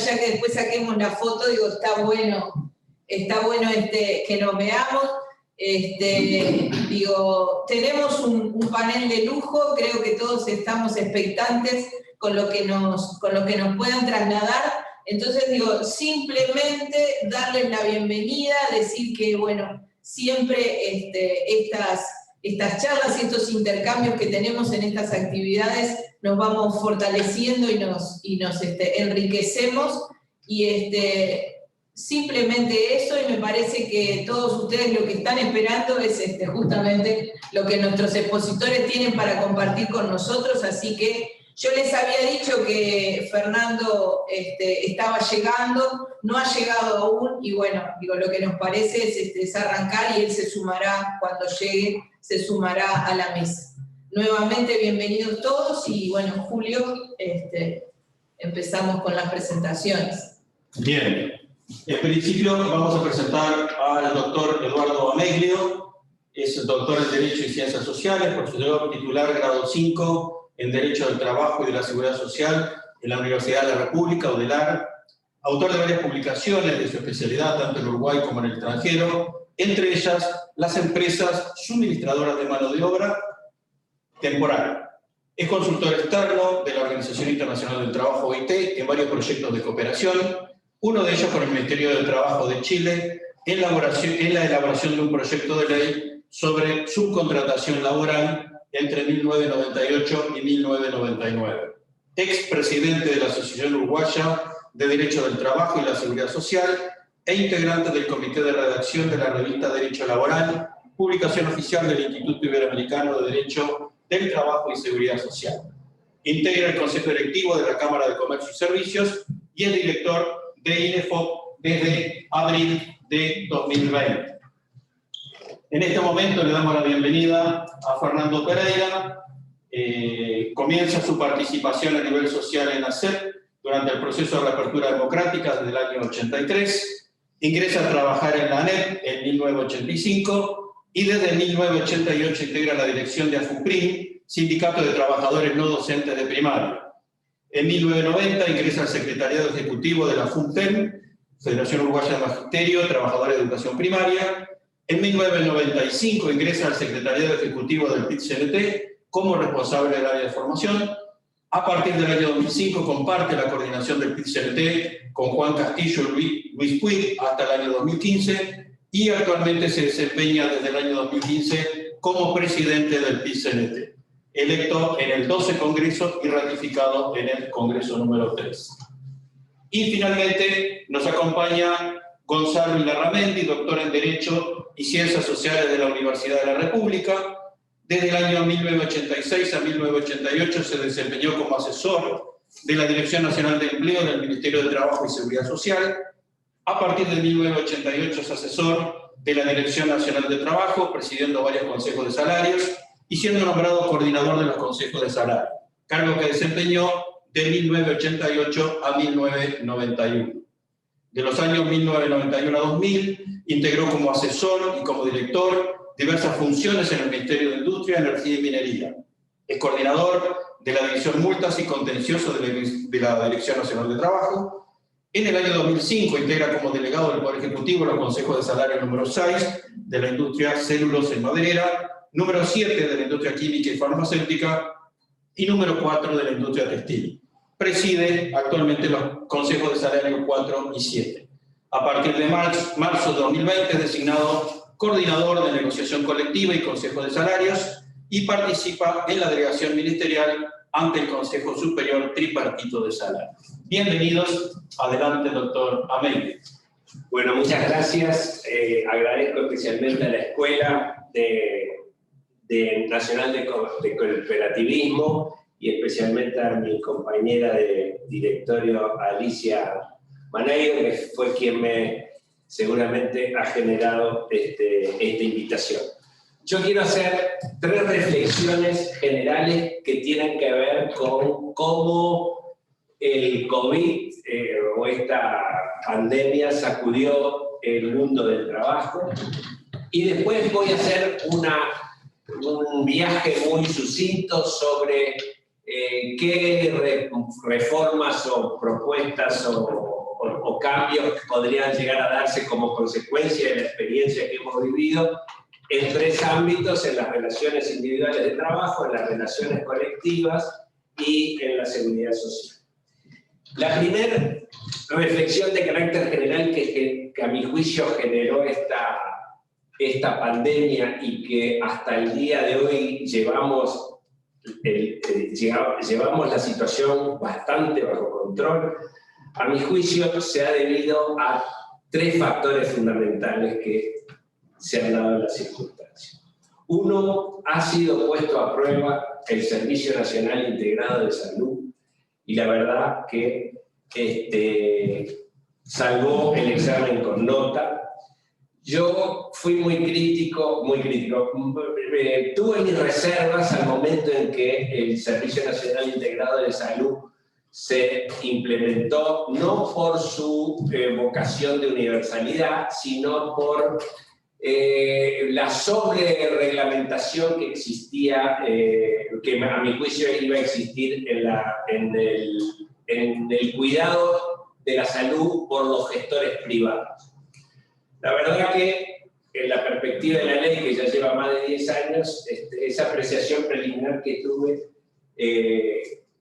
allá que después saquemos la foto, digo, está bueno que nos veamos. Digo, tenemos un panel de lujo, creo que todos estamos expectantes con lo que nos puedan trasladar. Entonces, digo, simplemente darles la bienvenida, decir que, bueno, siempre estas charlas y estos intercambios que tenemos en estas actividades nos vamos fortaleciendo y nos enriquecemos. Y simplemente eso, y me parece que todos ustedes lo que están esperando es justamente lo que nuestros expositores tienen para compartir con nosotros, así que yo les había dicho que Fernando estaba llegando, no ha llegado aún, y bueno, digo, lo que nos parece es arrancar y él se sumará, cuando llegue, se sumará a la mesa. Nuevamente, bienvenidos todos, y bueno, Julio, empezamos con las presentaciones. Bien, en principio vamos a presentar al doctor Eduardo Ameglio, es doctor en Derecho y Ciencias Sociales, profesor titular grado 5, en Derecho del Trabajo y de la Seguridad Social en la Universidad de la República, UDELAR, autor de varias publicaciones de su especialidad, tanto en Uruguay como en el extranjero, entre ellas las empresas suministradoras de mano de obra temporal. Es consultor externo de la Organización Internacional del Trabajo, OIT, en varios proyectos de cooperación, uno de ellos con el Ministerio del Trabajo de Chile, en la elaboración de un proyecto de ley sobre subcontratación laboral entre 1998 y 1999. Expresidente de la Asociación Uruguaya de Derecho del Trabajo y la Seguridad Social e integrante del Comité de Redacción de la revista Derecho Laboral, publicación oficial del Instituto Iberoamericano de Derecho del Trabajo y Seguridad Social. Integra el Consejo Directivo de la Cámara de Comercio y Servicios y es director de INEFOP desde abril de 2020. En este momento le damos la bienvenida a Fernando Pereira. Comienza su participación a nivel social en ACEP durante el proceso de reapertura democrática desde el año 83. Ingresa a trabajar en la ANEP en 1985 y desde 1988 integra la dirección de AFUPRIM, Sindicato de Trabajadores No Docentes de Primaria. En 1990 ingresa al Secretariado Ejecutivo de la FUNTEM, Federación Uruguaya de Magisterio, Trabajadores de Educación Primaria. En 1995 ingresa al Secretariado Ejecutivo del PIT-CNT como responsable del área de formación. A partir del año 2005 comparte la coordinación del PIT-CNT con Juan Castillo y Luis Puig hasta el año 2015 y actualmente se desempeña desde el año 2015 como presidente del PIT-CNT, electo en el 12 Congreso y ratificado en el Congreso número 3. Y finalmente nos acompaña Gonzalo Ilarramendi, doctor en Derecho y Ciencias Sociales de la Universidad de la República. Desde el año 1986 a 1988 se desempeñó como asesor de la Dirección Nacional de Empleo del Ministerio de Trabajo y Seguridad Social. A partir de 1988 es asesor de la Dirección Nacional de Trabajo, presidiendo varios consejos de salarios y siendo nombrado coordinador de los consejos de salario, cargo que desempeñó de 1988 a 1991. De los años 1991 a 2000, integró como asesor y como director diversas funciones en el Ministerio de Industria, Energía y Minería. Es coordinador de la División Multas y Contencioso de la Dirección Nacional de Trabajo. En el año 2005 integra como delegado del Poder Ejecutivo los consejos de salario número 6 de la industria celulosa y maderera, número 7 de la industria química y farmacéutica y número 4 de la industria textil. Preside actualmente los consejos de salario 4 y 7. A partir de marzo de 2020 es designado coordinador de negociación colectiva y consejo de salarios y participa en la delegación ministerial ante el Consejo Superior Tripartito de Salarios. Bienvenidos. Adelante, doctor Ameglio. Bueno, muchas gracias. Agradezco especialmente a la Escuela Nacional de Cooperativismo y especialmente a mi compañera de directorio, Alicia Maneiro, que fue quien seguramente ha generado esta invitación. Yo quiero hacer 3 reflexiones generales que tienen que ver con cómo el COVID o esta pandemia sacudió el mundo del trabajo, y después voy a hacer un viaje muy sucinto sobre qué reformas o propuestas o o cambios que podrían llegar a darse como consecuencia de la experiencia que hemos vivido en 3 ámbitos: en las relaciones individuales de trabajo, en las relaciones colectivas y en la seguridad social. La primera reflexión de carácter general que a mi juicio generó esta pandemia y que hasta el día de hoy llevamos la situación bastante bajo control, a mi juicio se ha debido a 3 factores fundamentales que se han dado en las circunstancias. Uno, ha sido puesto a prueba el Servicio Nacional Integrado de Salud, y la verdad que salvó el examen con nota. Yo fui muy crítico. Tuve mis reservas al momento en que el Servicio Nacional Integrado de Salud se implementó, no por su vocación de universalidad, sino por la sobre-reglamentación que existía, que a mi juicio iba a existir en el cuidado de la salud por los gestores privados. La verdad que en la perspectiva de la ley, que ya lleva más de 10 años, esa apreciación preliminar que tuve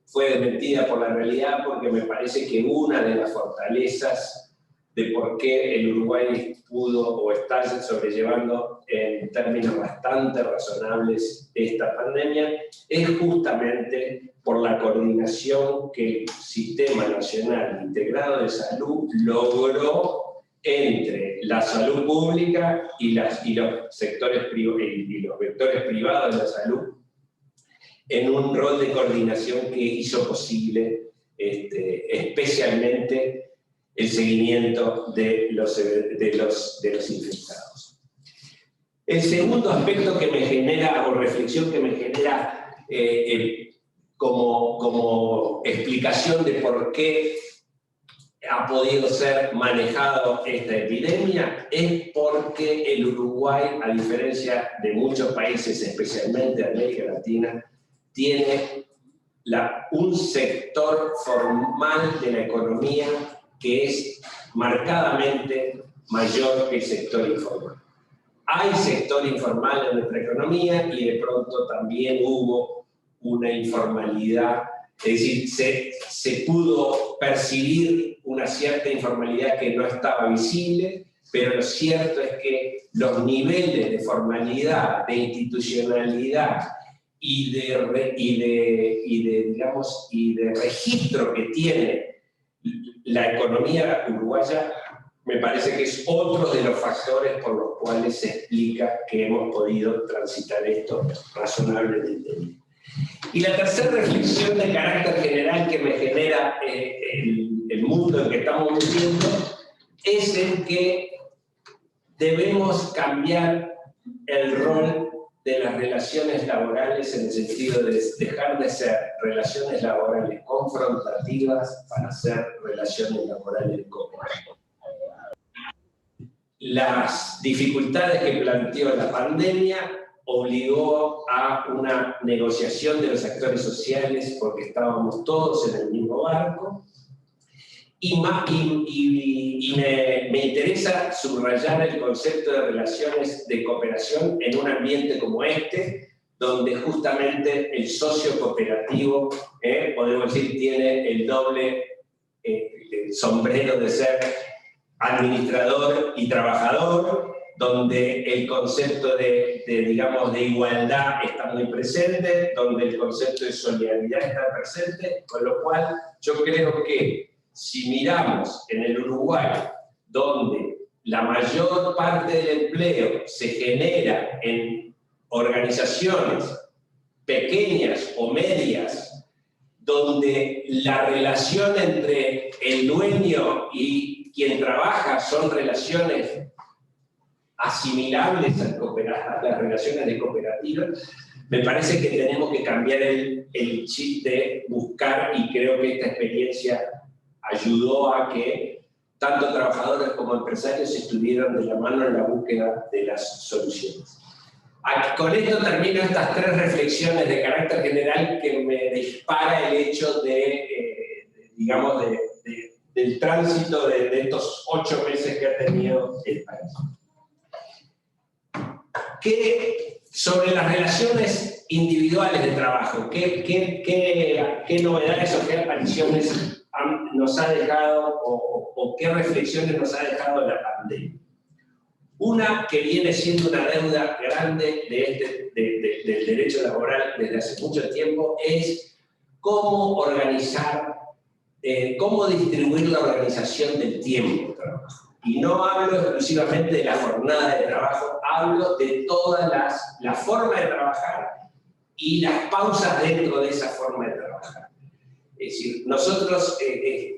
fue desmentida por la realidad, porque me parece que una de las fortalezas de por qué el Uruguay pudo o está sobrellevando en términos bastante razonables esta pandemia es justamente por la coordinación que el Sistema Nacional Integrado de Salud logró entre la salud pública y los sectores y los vectores privados de la salud, en un rol de coordinación que hizo posible especialmente el seguimiento de los infectados. El segundo aspecto que me genera, o reflexión que me genera como explicación de por qué ha podido ser manejado esta epidemia, es porque el Uruguay, a diferencia de muchos países, especialmente de América Latina, tiene un sector formal de la economía que es marcadamente mayor que el sector informal. Hay sector informal en nuestra economía y de pronto también hubo una informalidad, es decir, se pudo percibir una cierta informalidad que no estaba visible, pero lo cierto es que los niveles de formalidad, de institucionalidad y de registro que tiene la economía uruguaya, me parece que es otro de los factores por los cuales se explica que hemos podido transitar esto razonablemente bien. Y la tercera reflexión de carácter general que me genera el mundo en que estamos viviendo es el que debemos cambiar el rol de las relaciones laborales en el sentido de dejar de ser relaciones laborales confrontativas para ser relaciones laborales cooperativas. Las dificultades que planteó la pandemia obligó a una negociación de los actores sociales porque estábamos todos en el mismo barco. Y me interesa subrayar el concepto de relaciones de cooperación en un ambiente como este, donde justamente el socio cooperativo, podemos decir, tiene el doble sombrero de ser administrador y trabajador, donde el concepto de igualdad está muy presente, donde el concepto de solidaridad está presente, con lo cual yo creo que si miramos en el Uruguay, donde la mayor parte del empleo se genera en organizaciones pequeñas o medias, donde la relación entre el dueño y quien trabaja son relaciones asimilables a las relaciones de cooperativas, me parece que tenemos que cambiar el chip de buscar, y creo que esta experiencia ayudó a que tanto trabajadores como empresarios estuvieran de la mano en la búsqueda de las soluciones. Con esto termino estas 3 reflexiones de carácter general que me dispara el hecho de del tránsito de estos 8 meses que ha tenido el país. Sobre las relaciones individuales de trabajo, ¿qué novedades o qué apariciones nos ha dejado o qué reflexiones nos ha dejado la pandemia? Una que viene siendo una deuda grande del derecho laboral desde hace mucho tiempo es cómo organizar, cómo distribuir la organización del tiempo de trabajo. Y no hablo exclusivamente de la jornada de trabajo, hablo de toda la forma de trabajar y las pausas dentro de esa forma de trabajar. Es decir, nosotros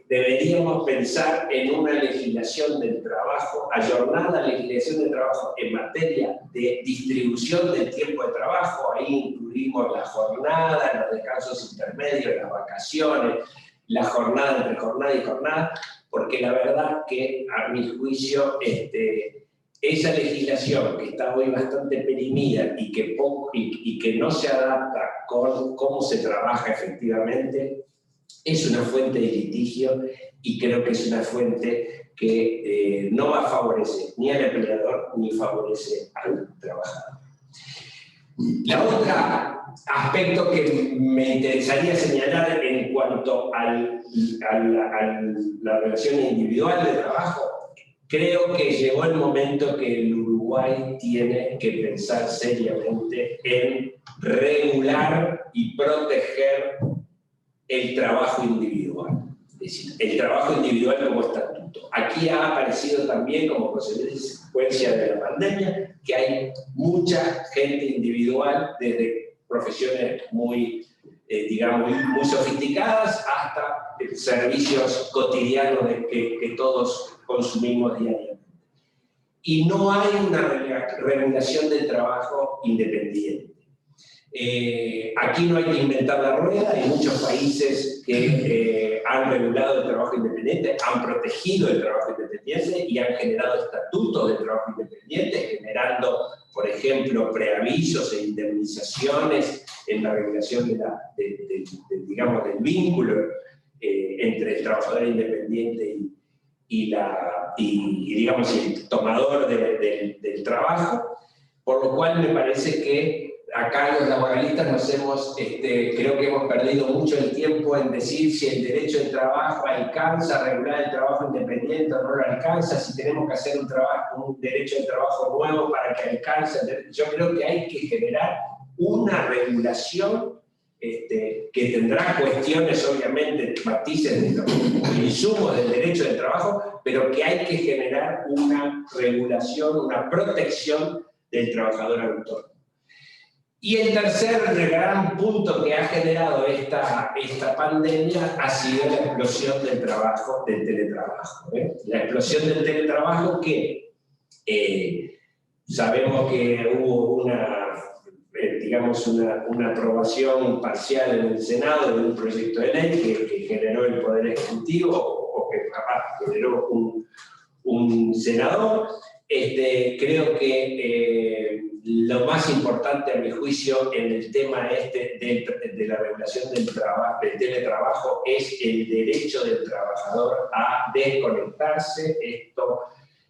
deberíamos pensar en una legislación del trabajo, ayornar la legislación del trabajo en materia de distribución del tiempo de trabajo. Ahí incluimos la jornada, los descansos intermedios, las vacaciones, la jornada entre jornada y jornada, porque la verdad que, a mi juicio, esa legislación que está hoy bastante perimida y que no se adapta con cómo se trabaja efectivamente, es una fuente de litigio y creo que es una fuente que no va a favorecer ni al empleador ni favorece al trabajador. La otra aspecto que me interesaría señalar en cuanto a la relación individual de trabajo, creo que llegó el momento que el Uruguay tiene que pensar seriamente en regular y proteger el trabajo individual. Es decir, el trabajo individual como estatuto. Aquí ha aparecido también como consecuencia de la pandemia que hay mucha gente individual, desde profesiones muy, digamos, muy sofisticadas hasta servicios cotidianos que todos consumimos diariamente. Y no hay una regulación del trabajo independiente. Aquí no hay que inventar la rueda, hay muchos países que han regulado el trabajo independiente, han protegido el trabajo independiente y han generado estatutos de trabajo independiente, generando, por ejemplo, preavisos e indemnizaciones en la regulación digamos, del vínculo entre el trabajador independiente y digamos, el tomador del trabajo, por lo cual me parece que acá los laboralistas creo que hemos perdido mucho el tiempo en decir si el derecho del trabajo alcanza a regular el trabajo independiente o no lo alcanza, si tenemos que hacer un derecho del trabajo nuevo para que alcance. Yo creo que hay que generar una regulación que tendrá cuestiones, obviamente, matices de los insumos del derecho del trabajo, pero que hay que generar una regulación, una protección del trabajador autónomo. Y el tercer gran punto que ha generado esta pandemia ha sido la explosión del teletrabajo. La explosión del teletrabajo que sabemos que hubo una aprobación parcial en el Senado de un proyecto de ley que generó el Poder Ejecutivo o que generó un senador. Creo que lo más importante, a mi juicio, en el tema de la regulación del teletrabajo es el derecho del trabajador a desconectarse.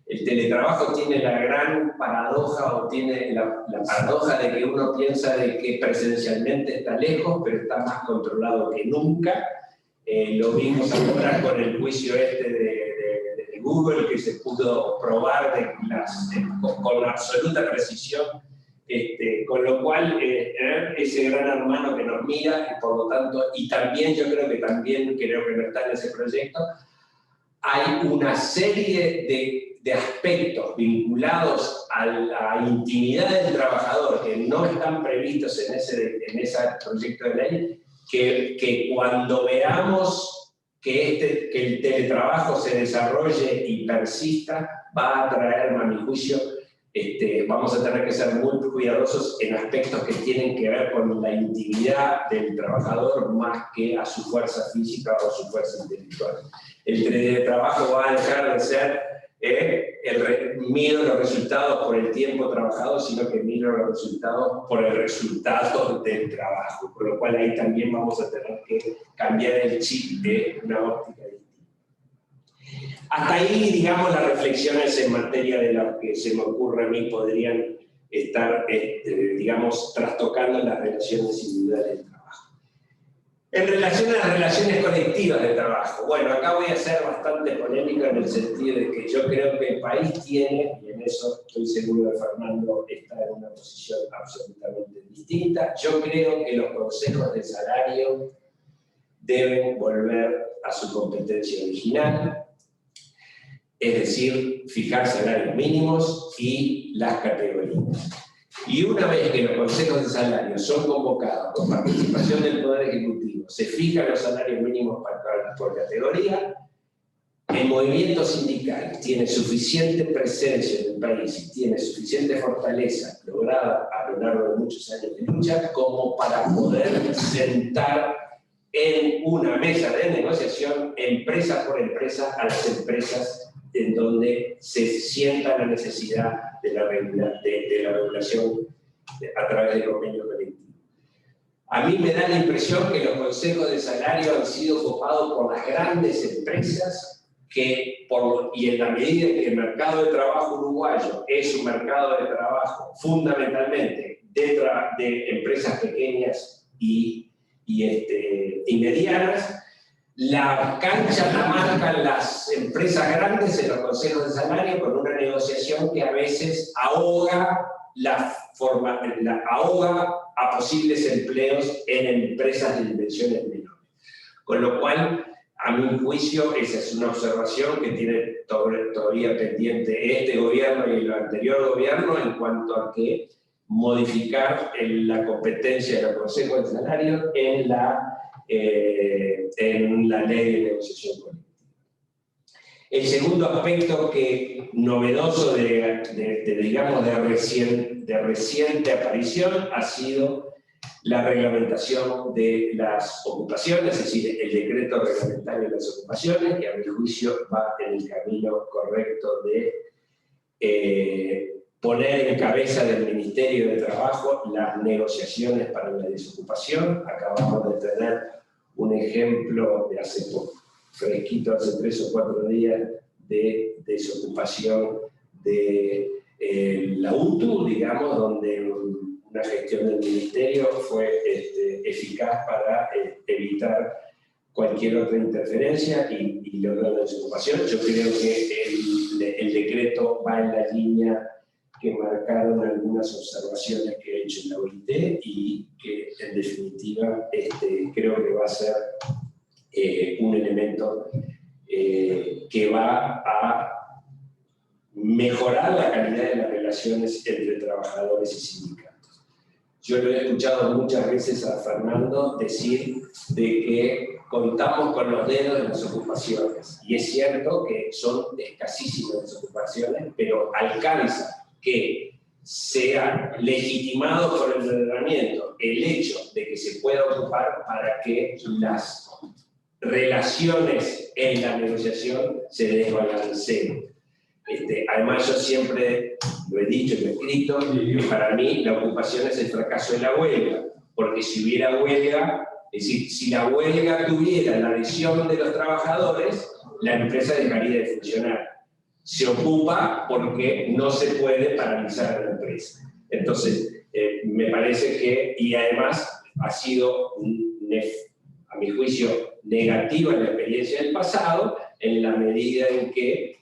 El teletrabajo tiene la gran paradoja, o tiene la paradoja de que uno piensa de que presencialmente está lejos, pero está más controlado que nunca. Lo vimos ahora con el juicio de Google, que se pudo probar con absoluta precisión, con lo cual ese gran hermano que nos mira, y por lo tanto, y también yo creo que no está en ese proyecto, hay una serie de aspectos vinculados a la intimidad del trabajador que no están previstos en ese proyecto de ley, que cuando veamos que el teletrabajo se desarrolle y persista, va a traer, a mi juicio, vamos a tener que ser muy cuidadosos en aspectos que tienen que ver con la intimidad del trabajador más que a su fuerza física o su fuerza intelectual. El teletrabajo va a dejar de ser mido los resultados por el tiempo trabajado, sino que mido los resultados por el resultado del trabajo, con lo cual ahí también vamos a tener que cambiar el chip de una óptica distinta. Hasta ahí, digamos, las reflexiones en materia de lo que se me ocurre a mí podrían estar, digamos, trastocando las relaciones individuales de trabajo. En relación a las relaciones colectivas de trabajo, bueno, acá voy a ser bastante polémico en el sentido de que yo creo que el país tiene, y en eso estoy seguro de Fernando está en una posición absolutamente distinta, yo creo que los consejos de salario deben volver a su competencia original, es decir, fijar salarios mínimos y las categorías. Y una vez que los consejos de salario son convocados con participación del Poder Ejecutivo, se fijan los salarios mínimos por categoría, el movimiento sindical tiene suficiente presencia en el país y tiene suficiente fortaleza lograda a lo largo de muchos años de lucha como para poder sentar en una mesa de negociación, empresa por empresa, a las empresas en donde se sienta la necesidad de la regulación a través del convenio colectivo. A mí me da la impresión que los consejos de salario han sido copados por las grandes empresas y en la medida en que el mercado de trabajo uruguayo es un mercado de trabajo fundamentalmente de empresas pequeñas y medianas, la cancha la marcan las empresas grandes en los consejos de salario con una negociación que a veces ahoga a posibles empleos en empresas de dimensiones menores. Con lo cual, a mi juicio, esa es una observación que tiene todavía pendiente este gobierno y el anterior gobierno en cuanto a que modificar la competencia de los consejos de salario en la ley de negociación colectiva. El segundo aspecto novedoso de reciente aparición ha sido la reglamentación de las ocupaciones, es decir, el decreto reglamentario de las ocupaciones, que a mi juicio va en el camino correcto de poner en cabeza del Ministerio de Trabajo las negociaciones para la desocupación. Acabamos de tener un ejemplo de hace poco, fresquito, hace 3 o 4 días, de desocupación de la UTU, digamos, donde una gestión del Ministerio fue eficaz para evitar cualquier otra interferencia y lograr la desocupación. Yo creo que el decreto va en la línea que marcaron algunas observaciones que he hecho en la OIT y que, en definitiva, creo que va a ser un elemento que va a mejorar la calidad de las relaciones entre trabajadores y sindicatos. Yo lo he escuchado muchas veces a Fernando decir de que contamos con los dedos de las ocupaciones, y es cierto que son escasísimas las ocupaciones, pero alcanza que sea legitimado por el ordenamiento el hecho de que se pueda ocupar para que las relaciones en la negociación se desbalanceen. Además, yo siempre lo he dicho y lo he escrito, que para mí la ocupación es el fracaso de la huelga, porque si hubiera huelga, es decir, si la huelga tuviera la adhesión de los trabajadores, la empresa dejaría de funcionar. Se ocupa porque no se puede paralizar a la empresa. Entonces, me parece que, y además ha sido, a mi juicio, negativa en la experiencia del pasado, en la medida en que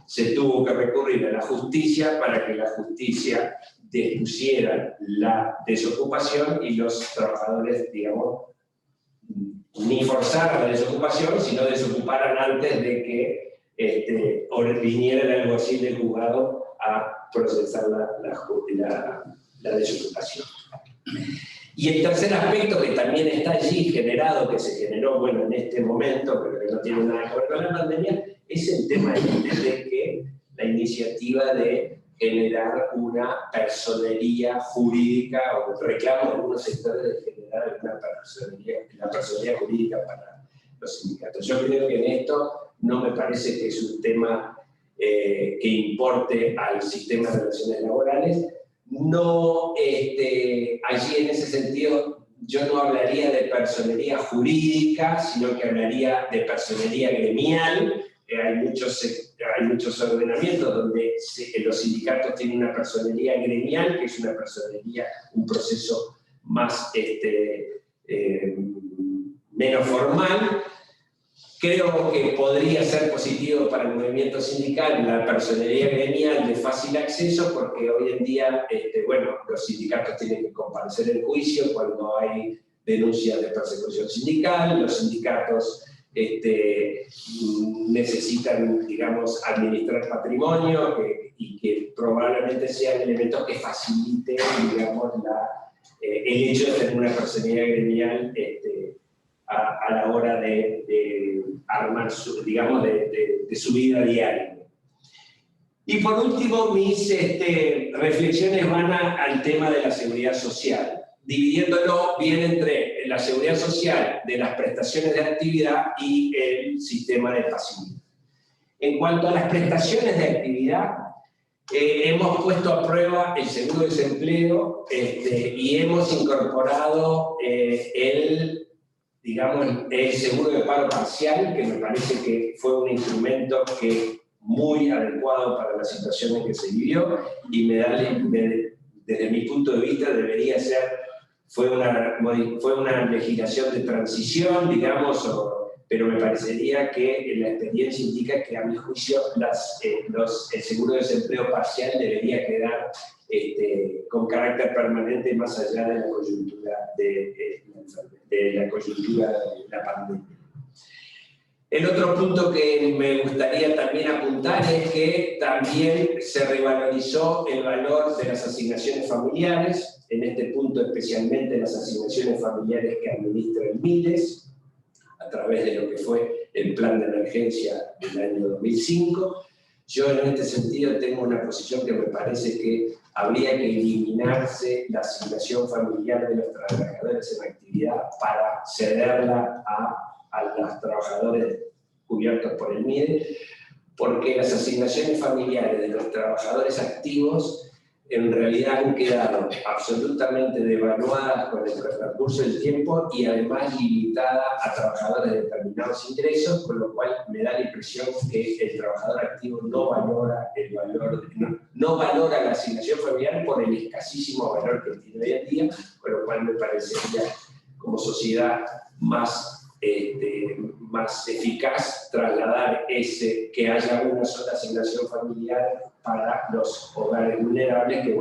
se tuvo que recurrir a la justicia para que la justicia dispusiera la desocupación y los trabajadores, digamos, ni forzaran la desocupación, sino desocuparan antes de que viniera el alguacil del juzgado a procesar la desocupación. Y el tercer aspecto que también está allí generado, que se generó, bueno, en este momento, pero que no tiene nada que ver con la pandemia, es el tema de que la iniciativa de generar una personería jurídica, o reclamo de algunos sectores de generar una personería jurídica para los sindicatos. Yo creo que en esto no me parece que es un tema que importe al sistema de relaciones laborales. No, allí en ese sentido yo no hablaría de personería jurídica, sino que hablaría de personería gremial, hay muchos ordenamientos donde los sindicatos tienen una personería gremial, que es una personería, un proceso más, menos formal. Creo que podría ser positivo para el movimiento sindical la personería gremial de fácil acceso, porque hoy en día, bueno, los sindicatos tienen que comparecer en juicio cuando hay denuncias de persecución sindical, los sindicatos necesitan, digamos, administrar patrimonio y que probablemente sean elementos que faciliten, digamos, el hecho de tener una personería gremial a la hora de armar digamos, de su vida diaria. Y por último, mis reflexiones van al tema de la seguridad social, dividiéndolo bien entre la seguridad social de las prestaciones de actividad y el sistema de pasividad. En cuanto a las prestaciones de actividad, hemos puesto a prueba el seguro de desempleo y hemos incorporado digamos, el seguro de paro parcial, que me parece que fue un instrumento muy adecuado para la situación en que se vivió y desde mi punto de vista debería ser, fue una legislación de transición, digamos, pero me parecería que la experiencia indica que a mi juicio el seguro de desempleo parcial debería quedar con carácter permanente más allá de la coyuntura de la pandemia. El otro punto que me gustaría también apuntar es que también se revalorizó el valor de las asignaciones familiares, en este punto especialmente las asignaciones familiares que administra el MIDES, a través de lo que fue el plan de emergencia del año 2005. Yo en este sentido tengo una posición que me parece que habría que eliminarse la asignación familiar de los trabajadores en actividad para cederla a los trabajadores cubiertos por el MIDE, porque las asignaciones familiares de los trabajadores activos en realidad han quedado absolutamente devaluadas con el transcurso del tiempo y además limitadas a trabajadores de determinados ingresos, con lo cual me da la impresión que el trabajador activo no valora no valora la asignación familiar por el escasísimo valor que tiene hoy en día, con lo cual me parecería como sociedad más eficaz trasladar que haya una sola asignación familiar para los hogares vulnerables, que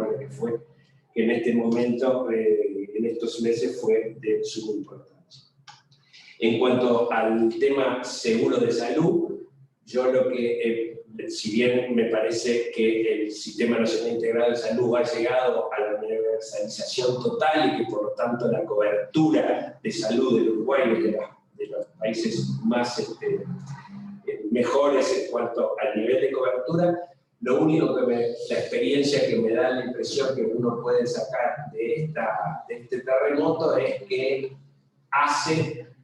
en este momento, en estos meses, fue de suma importancia. En cuanto al tema seguro de salud, yo si bien me parece que el Sistema Nacional Integrado de Salud ha llegado a la universalización total y que por lo tanto la cobertura de salud del Uruguay es de los países más mejores en cuanto al nivel de cobertura, lo único la experiencia que me da la impresión que uno puede sacar de este terremoto es que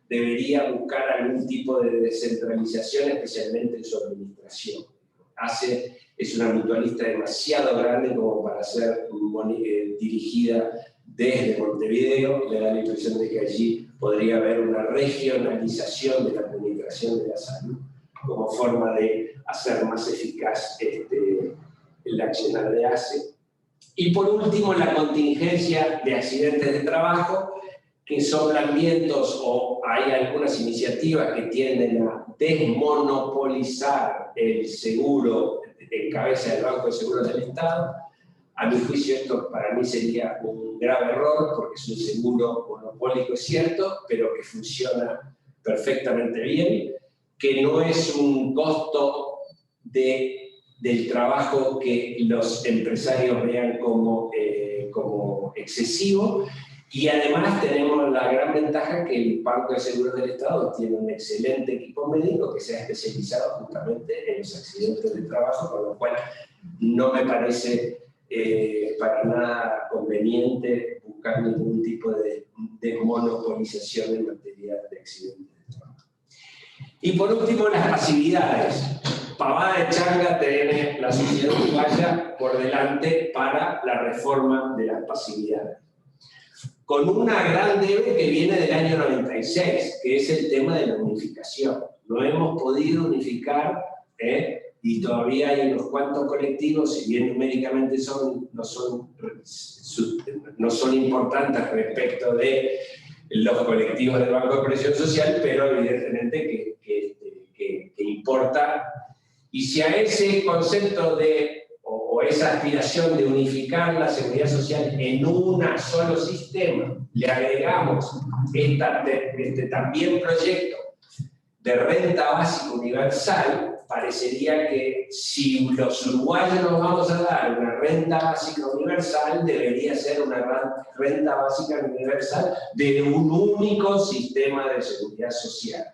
debería buscar algún tipo de descentralización, especialmente en su administración. Es una mutualista demasiado grande como para ser dirigida desde Montevideo. Me da la impresión de que allí podría haber una regionalización de la administración de la salud como forma de hacer más eficaz el accionar de ACE. Y por último, la contingencia de accidentes de trabajo, que soplanamientos o hay algunas iniciativas que tienden a desmonopolizar el seguro en cabeza del Banco de Seguros del Estado. A mi juicio esto para mí sería un grave error porque es un seguro monopólico, es cierto, pero que funciona perfectamente bien, que no es un costo del trabajo que los empresarios vean como excesivo. Y además tenemos la gran ventaja que el Banco de Seguros del Estado tiene un excelente equipo médico que se ha especializado justamente en los accidentes de trabajo, con lo cual no me parece para nada conveniente buscar ningún tipo de monopolización en materia de accidentes de trabajo. Y por último, las pasividades. Pavada de changa tiene la sociedad uruguaya por delante para la reforma de las pasividades, con una gran debe que viene del año 96, que es el tema de la unificación. no hemos podido unificar, y todavía hay unos cuantos colectivos, si bien numéricamente no son importantes respecto de los colectivos del Banco de Previsión Social, pero evidentemente que importa. Y si a ese concepto o esa aspiración de unificar la seguridad social en un solo sistema, le agregamos también proyecto de renta básica universal, parecería que si los uruguayos nos vamos a dar una renta básica universal, debería ser una renta básica universal de un único sistema de seguridad social.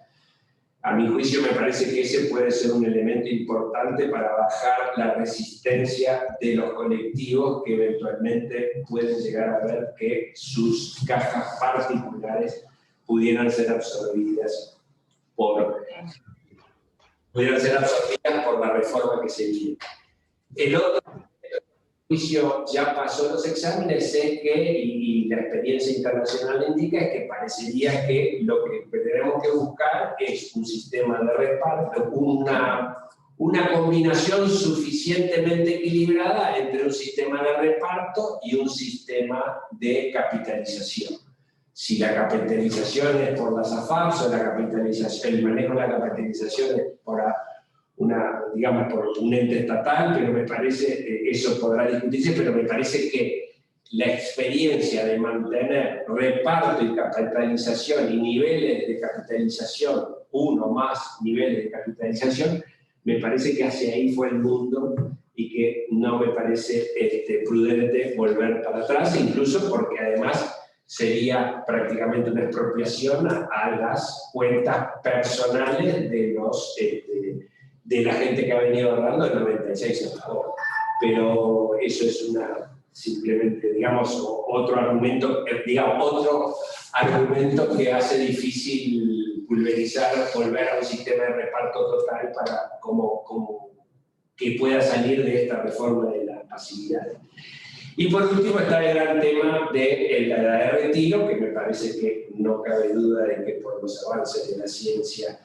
A mi juicio me parece que ese puede ser un elemento importante para bajar la resistencia de los colectivos que eventualmente pueden llegar a ver que sus cajas particulares pudieran ser absorbidas por la reforma que se viene. El otro juicio ya pasó los exámenes, sé que, y la experiencia internacional indica, es que parecería que lo que tenemos que buscar es un sistema de reparto, una combinación suficientemente equilibrada entre un sistema de reparto y un sistema de capitalización. Si la capitalización es por las AFAPs o el manejo de la capitalización es por un ente estatal, pero me parece, eso podrá discutirse, pero me parece que la experiencia de mantener reparto y capitalización y niveles de capitalización, uno más niveles de capitalización, me parece que hacia ahí fue el mundo y que no me parece prudente volver para atrás, incluso porque además sería prácticamente una expropiación a las cuentas personales de la gente que ha venido ahorrando del 96 hasta ahora. Pero eso es simplemente, otro argumento que hace difícil pulverizar, volver a un sistema de reparto total para que pueda salir de esta reforma de la pasividad. Y por último está el gran tema de la edad de retiro, que me parece que no cabe duda de que por los avances de la ciencia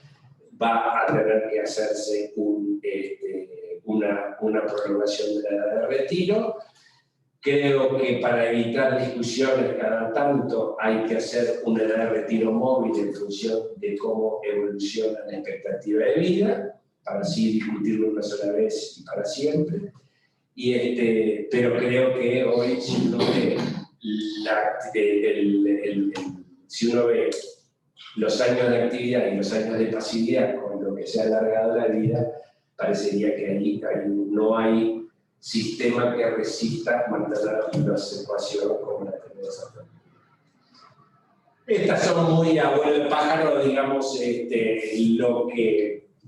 va a tener que hacerse una prolongación de la edad de retiro. Creo que para evitar discusiones cada tanto hay que hacer una edad de retiro móvil en función de cómo evoluciona la expectativa de vida, para así discutirlo una sola vez y para siempre. Pero creo que hoy, si uno ve los años de actividad y los años de pasividad con lo que se ha alargado la vida, parecería que ahí no hay sistema que resista mantener la situación como la tenemos ahora. Estas son muy a vuelo de pájaro,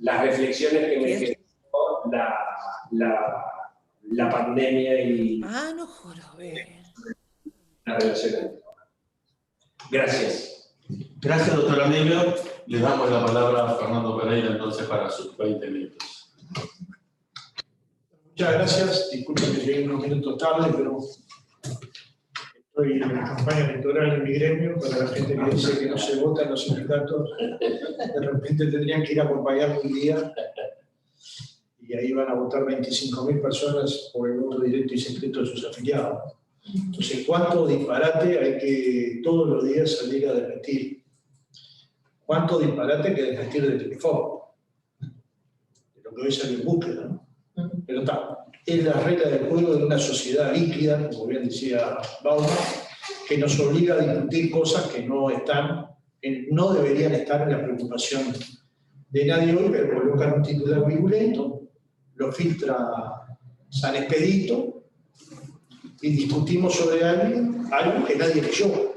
las reflexiones que me generó la pandemia y no juro, la relación. Gracias. Gracias, doctor Amelio. Le damos la palabra a Fernando Pereira entonces para sus 20 minutos. Muchas gracias. Disculpen que llegué unos minutos tarde, pero estoy en campaña electoral en mi gremio. Para la gente que dice que no se vota en los sindicatos, de repente tendrían que ir a acompañarme un día y ahí van a votar 25.000 personas por el voto directo y secreto de sus afiliados. Entonces, ¿cuánto disparate hay que todos los días salir a desmentir? ¿Cuánto disparate hay que desmentir del teléfono? De lo que hoy sale en búsqueda, ¿no? Pero está, es la regla del juego de una sociedad líquida, como bien decía Bauman, que nos obliga a discutir cosas que no deberían estar en la preocupación de nadie hoy, pero colocan un titular virulento, lo filtra San Expedito y discutimos sobre algo que nadie leyó.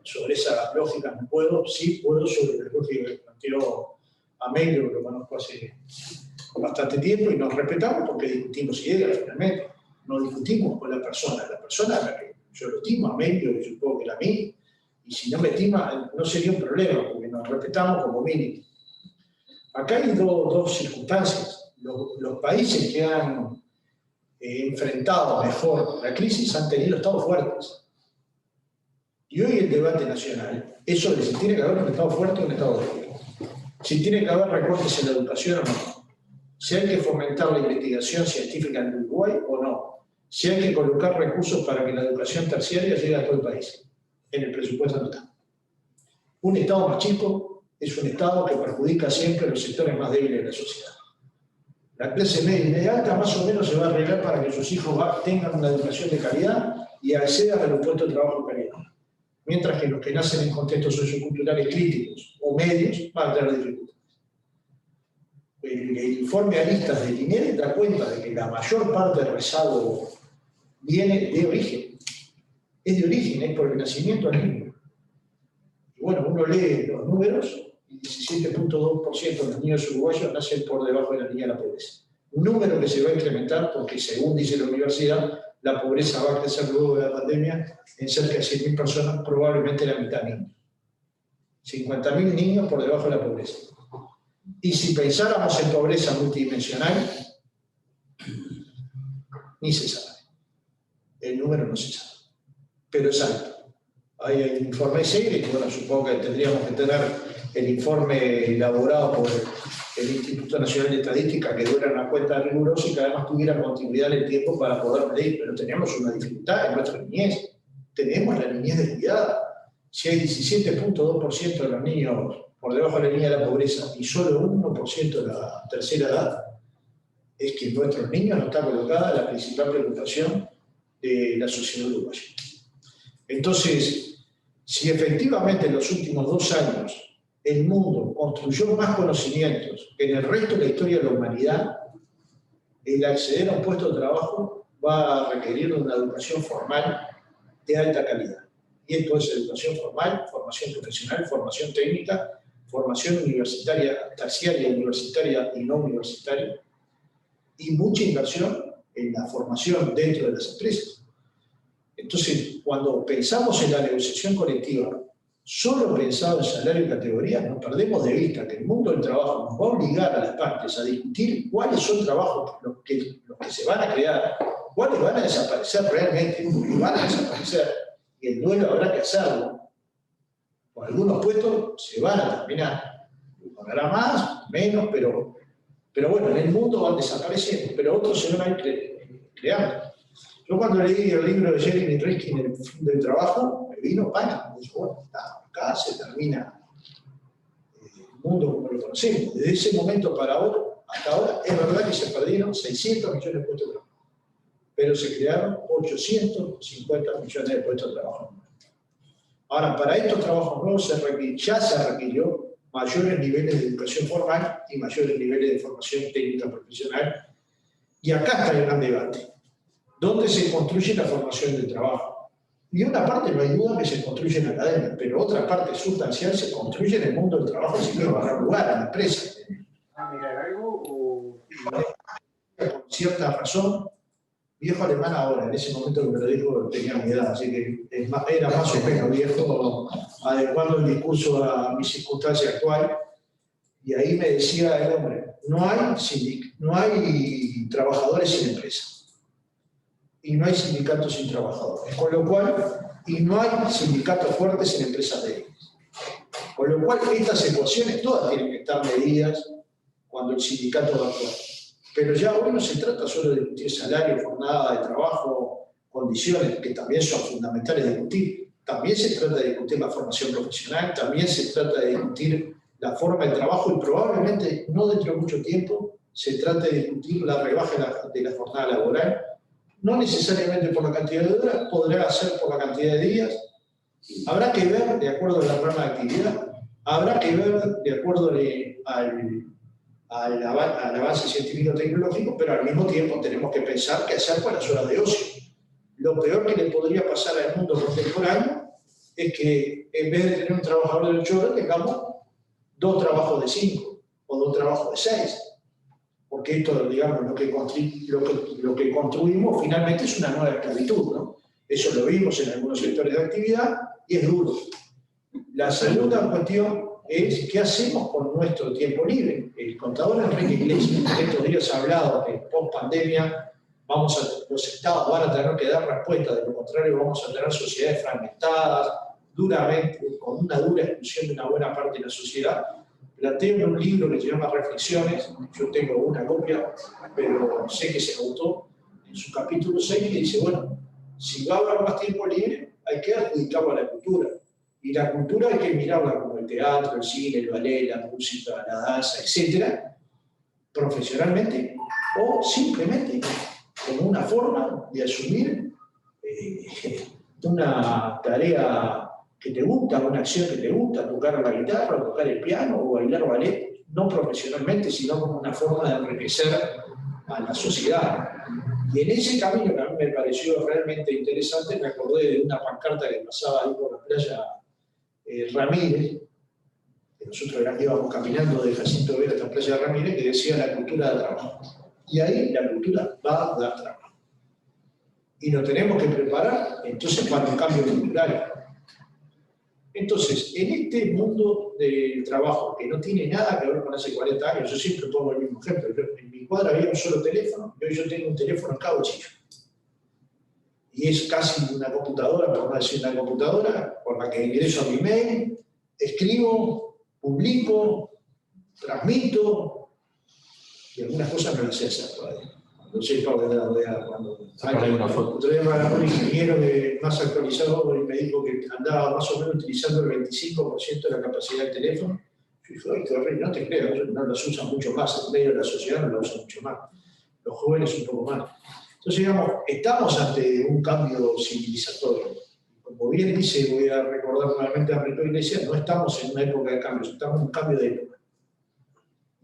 Sobre esa lógica no puedo, sí puedo sobre la lógica que planteó Amelio, que lo conozco hace bastante tiempo y nos respetamos porque discutimos ideas finalmente, no discutimos con la persona a la que yo lo estimo, a Amelio, y supongo que era a mí, y si no me estima no sería un problema porque nos respetamos como mínimo. Acá hay dos circunstancias. Los países que han enfrentado mejor la crisis han tenido estados fuertes. Y hoy el debate nacional es sobre si tiene que haber un estado fuerte o un estado débil. si tiene que haber recortes en la educación o no, si hay que fomentar la investigación científica en Uruguay o no, si hay que colocar recursos para que la educación terciaria llegue a todo el país. En el presupuesto no está. Un Estado más chico es un Estado que perjudica siempre a los sectores más débiles de la sociedad. La clase media y media alta más o menos se va a arreglar para que sus hijos tengan una educación de calidad y accedan a los puestos de trabajo de calidad. Mientras que los que nacen en contextos socioculturales críticos o medios van a tener dificultades. El informe Aristas del INED da cuenta de que la mayor parte del rezago viene de origen. Es de origen, es por el nacimiento del niño. Y bueno, uno lee los números y 17.2% de los niños uruguayos nacen por debajo de la línea de la pobreza. Un número que se va a incrementar porque, según dice la universidad, la pobreza va a crecer luego de la pandemia en cerca de 100.000 personas, probablemente la mitad niños. 50.000 niños por debajo de la pobreza. Y si pensáramos en pobreza multidimensional, ni se sabe. El número no se sabe. Pero es alto. Hay el informe SEIRE, que bueno, supongo que tendríamos que tener el informe elaborado por el Instituto Nacional de Estadística, que diera una cuenta rigurosa y que además tuviera continuidad en el tiempo para poder medir. Pero tenemos una dificultad en nuestra niñez. Tenemos la niñez descuidada. Si hay 17.2% de los niños por debajo de la línea de la pobreza y solo 1% de la tercera edad, es que en nuestros niños no está colocada la principal preocupación de la sociedad uruguaya. Entonces, si efectivamente en los últimos 2 años el mundo construyó más conocimientos que en el resto de la historia de la humanidad, el acceder a un puesto de trabajo va a requerir una educación formal de alta calidad. Y esto es educación formal, formación profesional, formación técnica, formación universitaria, terciaria, universitaria y no universitaria, y mucha inversión en la formación dentro de las empresas. Entonces, cuando pensamos en la negociación colectiva, solo pensado en salario y categorías, nos perdemos de vista que el mundo del trabajo nos va a obligar a las partes a discutir cuáles son trabajos los que se van a crear, cuáles van a desaparecer realmente, porque van a desaparecer, y el duelo habrá que hacerlo. Por algunos puestos se van a terminar. Habrá más, menos, pero bueno, en el mundo van desapareciendo, pero otros se van a ir creando. Yo cuando leí el libro de Jeremy Rifkin, El fin del trabajo, me vino pánico. Me dijo, bueno, acá se termina el mundo como lo conocemos. Desde ese momento para ahora, hasta ahora, es verdad que se perdieron 600 millones de puestos de trabajo, pero se crearon 850 millones de puestos de trabajo. Ahora, para estos trabajos nuevos ya se requirió mayores niveles de educación formal y mayores niveles de formación técnica profesional. Y acá está el gran debate. ¿Dónde se construye la formación del trabajo? Y una parte no hay duda que se construye en la academia, pero otra parte sustancial se construye en el mundo del trabajo si quiere dar lugar a la empresa. ¿Mirar algo o...? Con cierta razón, viejo alemán ahora, en ese momento que me lo dijo tenía mi edad, así que era más o menos viejo, adecuando el discurso a mi circunstancia actual. Y ahí me decía el hombre, no hay trabajadores sin empresa. Y no hay sindicatos sin trabajadores. Con lo cual, y no hay sindicatos fuertes sin empresas débiles. Con lo cual, estas ecuaciones todas tienen que estar medidas cuando el sindicato va a actuar. Pero ya hoy no se trata solo de discutir salario, jornada de trabajo, condiciones, que también son fundamentales de discutir. También se trata de discutir la formación profesional, también se trata de discutir la forma de trabajo y probablemente, no dentro de mucho tiempo, se trata de discutir la rebaja de la jornada laboral. No necesariamente por la cantidad de horas, podrá ser por la cantidad de días. Habrá que ver, de acuerdo a la rama de actividad, habrá que ver, de acuerdo al avance científico-tecnológico, pero al mismo tiempo tenemos que pensar qué hacer con las horas de ocio. Lo peor que le podría pasar al mundo contemporáneo es que en vez de tener un trabajador de 8 horas, tengamos 2 trabajos de 5 o 2 trabajos de 6. Porque esto, digamos, lo que construimos finalmente es una nueva esclavitud, ¿no? Eso lo vimos en algunos sectores de actividad y es duro. La segunda cuestión es qué hacemos con nuestro tiempo libre. El contador Enrique Iglesias estos días ha hablado que post pandemia los estados van a tener que dar respuesta, de lo contrario vamos a tener sociedades fragmentadas, duramente, con una dura exclusión de una buena parte de la sociedad. plantea en un libro que se llama Reflexiones, yo tengo una copia, pero sé que se agotó, en su capítulo 6, que dice, bueno, si va a haber más tiempo libre, hay que adjudicarlo a la cultura. Y la cultura hay que mirarla como el teatro, el cine, el ballet, la música, la danza, etcétera, profesionalmente, o simplemente como una forma de asumir una tarea que te gusta, una acción que te gusta, tocar la guitarra, tocar el piano o bailar ballet, no profesionalmente, sino como una forma de enriquecer a la sociedad. Y en ese camino que a mí me pareció realmente interesante, me acordé de una pancarta que pasaba ahí por la playa Ramírez, que nosotros íbamos caminando de Jacinto Vera hasta Playa Ramírez, que decía la cultura del trabajo. Y ahí la cultura va a dar trabajo. Y nos tenemos que preparar, entonces, para un cambio cultural. Entonces, en este mundo del trabajo, que no tiene nada que ver con hace 40 años, yo siempre pongo el mismo ejemplo. En mi cuadra había un solo teléfono, y hoy yo tengo un teléfono en cada bolsillo. Y es casi una computadora, por no decir una computadora, por la que ingreso a mi mail, escribo, publico, transmito, y algunas cosas no las sé hacer todavía. No sé, cuando otro día me agarró un ingeniero más actualizado y me dijo que andaba más o menos utilizando el 25% de la capacidad del teléfono. Yo dije, ay, qué horrible, no te creas, no las usan mucho más, el medio de la sociedad no la usa mucho más, los jóvenes un poco más. Entonces, digamos, estamos ante un cambio civilizatorio. Como bien dice, voy a recordar nuevamente a Enrique Iglesias, no estamos en una época de cambios, estamos en un cambio de época.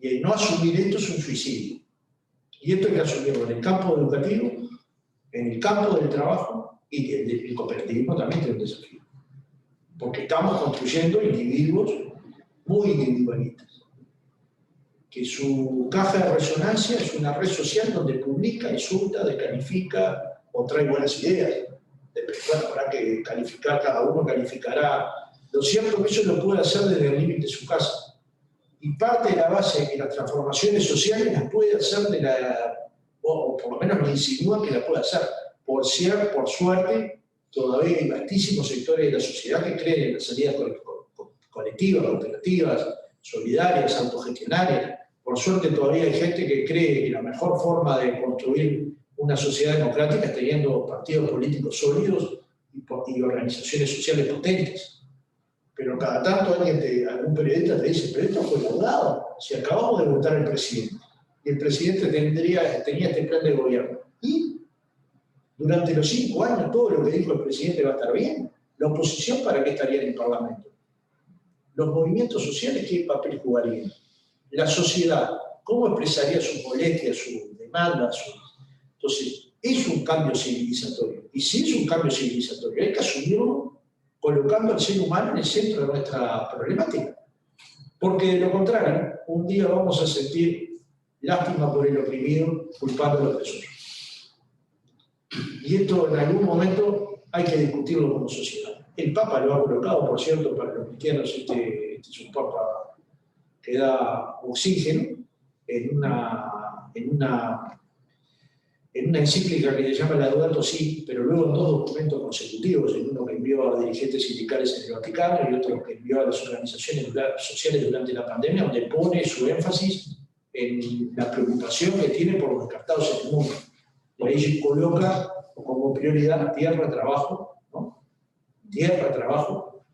Y el no asumir esto es un suicidio. Y esto hay que asumirlo en el campo educativo, en el campo del trabajo, y el cooperativismo también tiene un desafío. Porque estamos construyendo individuos muy individualistas. Que su caja de resonancia es una red social donde publica, insulta, descalifica o trae buenas ideas. Bueno, habrá que calificar, cada uno calificará. Lo cierto es que eso lo puede hacer desde el límite de su casa. Y parte de la base de que las transformaciones sociales las puede hacer o por lo menos me insinúa que la puede hacer. Por suerte, todavía hay vastísimos sectores de la sociedad que creen en las salidas colectivas, cooperativas, solidarias, autogestionarias. Por suerte todavía hay gente que cree que la mejor forma de construir una sociedad democrática es teniendo partidos políticos sólidos y organizaciones sociales potentes. Pero cada tanto algún periodista te dice, pero esto fue laudado, si acabamos de votar al presidente, y el presidente tenía este plan de gobierno. Y durante los 5 años todo lo que dijo el presidente va a estar bien. La oposición, ¿para qué estaría en el Parlamento? Los movimientos sociales, ¿qué papel jugarían? La sociedad, ¿cómo expresaría sus molestias, sus demandas? Entonces, es un cambio civilizatorio. Y si es un cambio civilizatorio, hay que asumirlo colocando al ser humano en el centro de nuestra problemática. Porque de lo contrario, un día vamos a sentir lástima por el oprimido, culpando al opresor. Y esto en algún momento hay que discutirlo como sociedad. El Papa lo ha colocado, por cierto, para los cristianos, este es un Papa que da oxígeno en una encíclica que se llama Laudato Si, pero luego en 2 documentos consecutivos, en uno que envió a dirigentes sindicales en el Vaticano y otro que envió a las organizaciones sociales durante la pandemia, donde pone su énfasis en la preocupación que tiene por los descartados en el mundo. Y ahí coloca como prioridad tierra, trabajo, ¿no? Tierra, trabajo,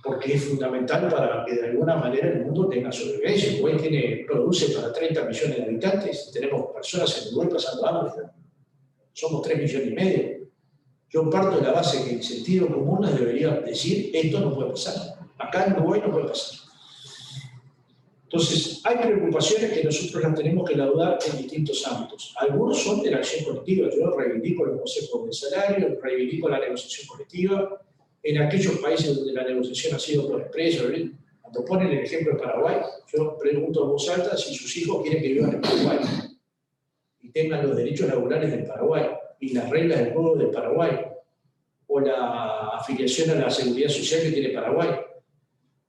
porque es fundamental para que de alguna manera el mundo tenga sobrevivencia. Uruguay produce para 30 millones de habitantes, tenemos personas en Uruguay pasando hambre, somos 3,5 millones. Yo parto de la base que el sentido común nos debería decir, esto no puede pasar, acá en Uruguay no puede pasar. Entonces, hay preocupaciones que nosotros las tenemos que laudar en distintos ámbitos. Algunos son de la acción colectiva. Yo reivindico los consejos de salario, reivindico la negociación colectiva. En aquellos países donde la negociación ha sido por expreso, cuando ponen el ejemplo de Paraguay, yo pregunto en voz alta si sus hijos quieren que vivan en Paraguay y tengan los derechos laborales del Paraguay y las reglas del juego del Paraguay o la afiliación a la seguridad social que tiene Paraguay.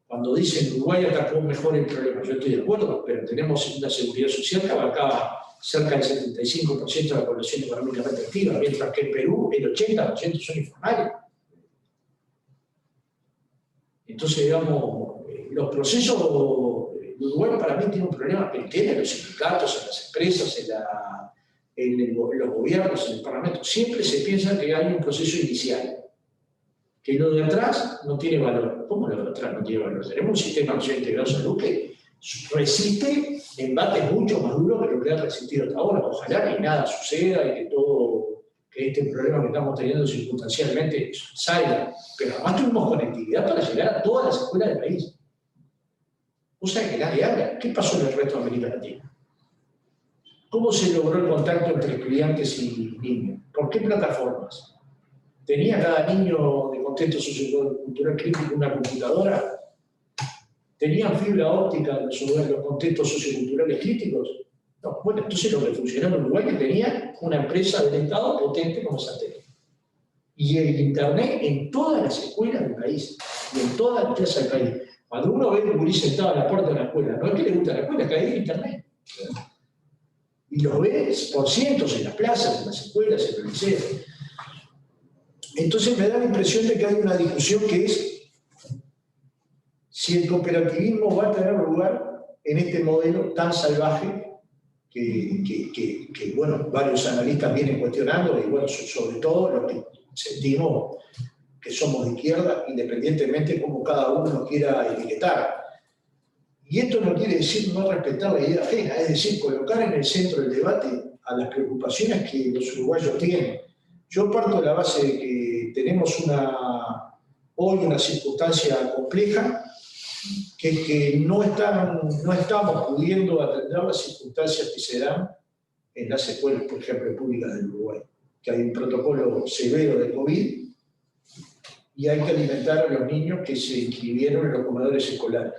Cuando dicen Uruguay atacó mejor el problema, yo estoy de acuerdo, pero tenemos una seguridad social que abarcaba cerca del 75% de la población económicamente activa, mientras que en Perú el 80% son informales. Entonces, digamos, los procesos Uruguay para mí tiene un problema que tiene en los sindicatos, en las empresas, en los gobiernos, en el Parlamento. Siempre se piensa que hay un proceso inicial, que lo de atrás no tiene valor. ¿Cómo lo de atrás no tiene valor? Tenemos un sistema nacional integrado de salud que resiste embates mucho más duros que lo que ha resistido hasta ahora. Ojalá que nada suceda y que este problema que estamos teniendo circunstancialmente salga. Pero además tuvimos conectividad para llegar a todas las escuelas del país. Cosa que nadie habla. ¿Qué pasó en el resto de América Latina? ¿Cómo se logró el contacto entre estudiantes y niños? ¿Por qué plataformas? ¿Tenía cada niño de contexto sociocultural crítico una computadora? ¿Tenían fibra óptica los contextos socioculturales críticos? No. Bueno, entonces lo que funcionó en Uruguay que tenía una empresa del Estado potente como Satélite. Y el Internet en todas las escuelas del país, y en todas las plazas del país. Cuando uno ve un gurí sentado en la puerta de la escuela, no es que le gusta la escuela, es que hay Internet. Y los ves por cientos en las plazas, en las escuelas, en los liceos. Entonces me da la impresión de que hay una discusión que es si el cooperativismo va a tener lugar en este modelo tan salvaje que bueno, varios analistas vienen cuestionando, y bueno, sobre todo los que sentimos que somos de izquierda, independientemente de cómo cada uno nos quiera etiquetar. Y esto no quiere decir no respetar la idea ajena, es decir, colocar en el centro del debate a las preocupaciones que los uruguayos tienen. Yo parto de la base de que tenemos hoy una circunstancia compleja, que es que no estamos pudiendo atender las circunstancias que se dan en las escuelas, por ejemplo, públicas del Uruguay, que hay un protocolo severo de COVID y hay que alimentar a los niños que se inscribieron en los comedores escolares.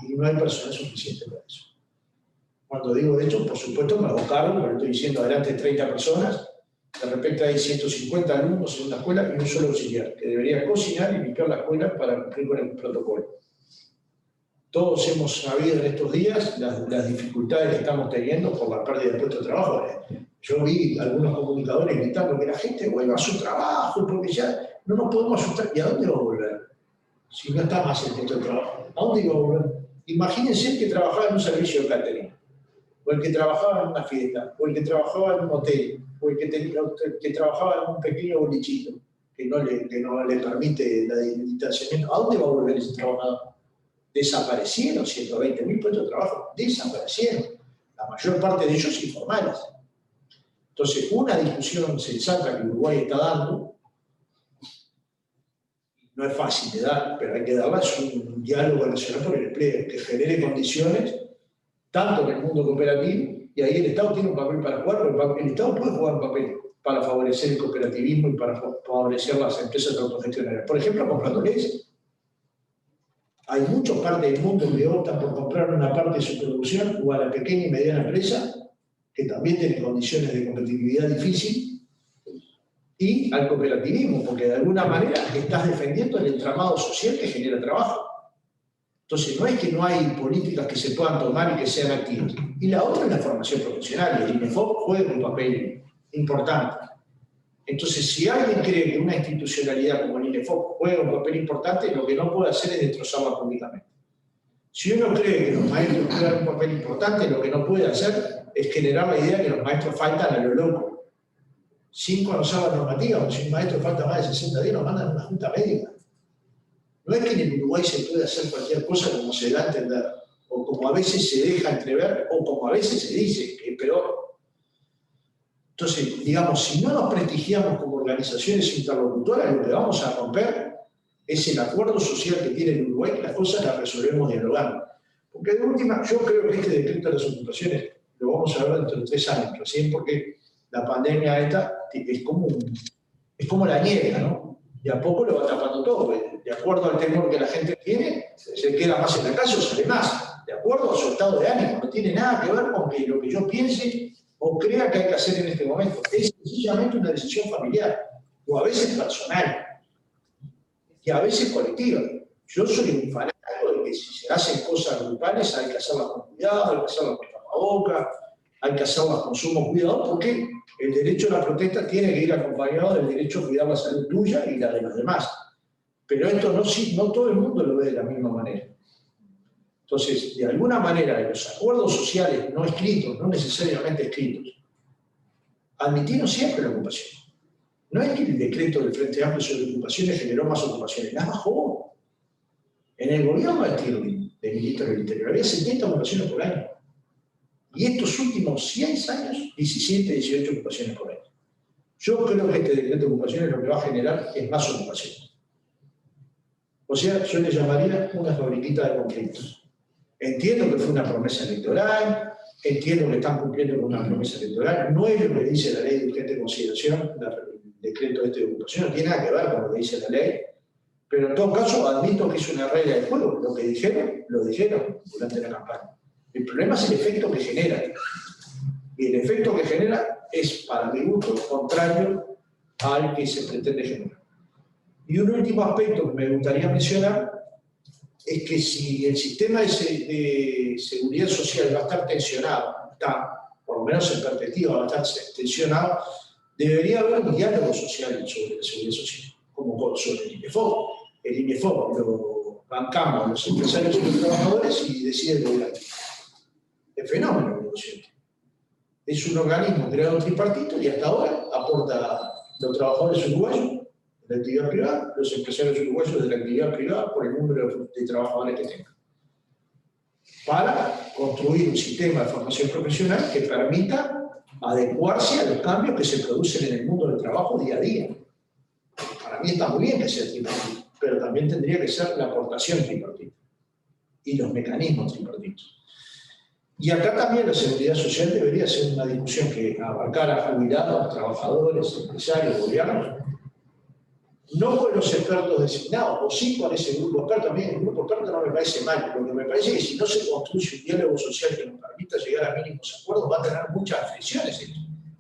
Y no hay personal suficiente para eso. Cuando digo esto, por supuesto me hago cargo, pero estoy diciendo adelante 30 personas, de repente hay 150 alumnos en una escuela y un solo auxiliar, que debería cocinar y limpiar la escuela para cumplir con el protocolo. Todos hemos sabido en estos días las dificultades que estamos teniendo por la pérdida de puestos de trabajo. Yo vi algunos comunicadores gritando que la gente vuelva a su trabajo, porque ya no nos podemos asustar. ¿Y a dónde va a volver? Si no está más el puesto de trabajo. ¿A dónde iba a volver? Imagínense el que trabajaba en un servicio de catering, o el que trabajaba en una fiesta, o el que trabajaba en un hotel, o el que trabajaba en un pequeño bolichito que no le permite el distanciamiento. ¿A dónde va a volver ese trabajador? Desaparecieron 120.000 puestos de trabajo, desaparecieron. La mayor parte de ellos informales. Entonces, una discusión sensata que Uruguay está dando, no es fácil de dar, pero hay que darla, es un diálogo nacional por el empleo, que genere condiciones, tanto en el mundo cooperativo, y ahí el Estado tiene un papel para jugar, pero el Estado puede jugar un papel para favorecer el cooperativismo y para favorecer las empresas autogestionarias. Por ejemplo, comprando leche. Hay muchas partes del mundo que optan por comprar una parte de su producción o a la pequeña y mediana empresa, que también tiene condiciones de competitividad difícil, y al cooperativismo, porque de alguna manera estás defendiendo el entramado social que genera trabajo. Entonces, no es que no hay políticas que se puedan tomar y que sean activas. Y la otra es la formación profesional, y el INEFOP juega un papel importante. Entonces, si alguien cree que una institucionalidad como el INEFOP juega un papel importante, lo que no puede hacer es destrozarla públicamente. Si uno cree que los maestros juegan un papel importante, lo que no puede hacer es generar la idea que los maestros faltan a lo loco, sin conocer la normativa. Si un maestro falta más de 60 días, lo mandan a una junta médica. No es que en el Uruguay se puede hacer cualquier cosa como se da a entender, o como a veces se deja entrever, o como a veces se dice, que es peor. Entonces, digamos, si no nos prestigiamos como organizaciones interlocutoras, lo que vamos a romper es el acuerdo social que tiene el Uruguay, que las cosas las resolvemos dialogando. Porque de última, yo creo que este decreto de las ocupaciones lo vamos a ver dentro de 3 años, recién, porque la pandemia esta es como la niebla, ¿no? Y a poco lo va tapando todo. De acuerdo al temor que la gente tiene, se queda más en la calle o sale más. De acuerdo a su estado de ánimo, no tiene nada que ver con que lo que yo piense o crea que hay que hacer en este momento. Es sencillamente una decisión familiar, o a veces personal, y a veces colectiva. Yo soy un fanático de que si se hacen cosas grupales hay que hacerlas con cuidado, hay que hacerlas con tapabocas, hay que hacerlas con sumo cuidado, porque el derecho a la protesta tiene que ir acompañado del derecho a cuidar la salud tuya y la de los demás. Pero esto no todo el mundo lo ve de la misma manera. Entonces, de alguna manera, en los acuerdos sociales no escritos, no necesariamente escritos, admitieron siempre la ocupación. No es que el decreto del Frente Amplio sobre ocupaciones generó más ocupaciones, las bajó. En el gobierno de Stirling, del ministro del Interior, había 70 ocupaciones por año. Y estos últimos 6 años, 17, 18 ocupaciones por año. Yo creo que este decreto de ocupaciones lo que va a generar es más ocupación. O sea, yo le llamaría una fabriquita de conflictos. Entiendo que fue una promesa electoral, entiendo que están cumpliendo con una promesa electoral, no es lo que dice la ley de urgente consideración, el decreto de ocupación, no tiene nada que ver con lo que dice la ley, pero en todo caso admito que es una regla de juego, lo que dijeron, lo dijeron durante la campaña. El problema es el efecto que genera, y el efecto que genera es, para mi gusto, contrario al que se pretende generar. Y un último aspecto que me gustaría mencionar es que si el sistema de seguridad social va a estar tensionado, está, por lo menos en perspectiva, va a estar tensionado, debería haber un diálogo social sobre la seguridad social, como sobre el INEFOP. El INEFOP lo bancamos los empresarios y los trabajadores y decide el gobierno. Es fenómeno negociante. Es un organismo creado tripartito y hasta ahora aporta los trabajadores uruguayos de la actividad privada, los empresarios uruguayos de la actividad privada por el número de trabajadores que tengan, para construir un sistema de formación profesional que permita adecuarse a los cambios que se producen en el mundo del trabajo día a día. Para mí está muy bien que sea tripartito, pero también tendría que ser la aportación tripartita y los mecanismos tripartitos. Y acá también la seguridad social debería ser una discusión que abarcara a jubilados, trabajadores, empresarios, gobiernos, no con los expertos designados, o sí con ese grupo experto. A mí el grupo experto no me parece mal, lo que me parece es que si no se construye un diálogo social que nos permita llegar a mínimos acuerdos, va a tener muchas fricciones.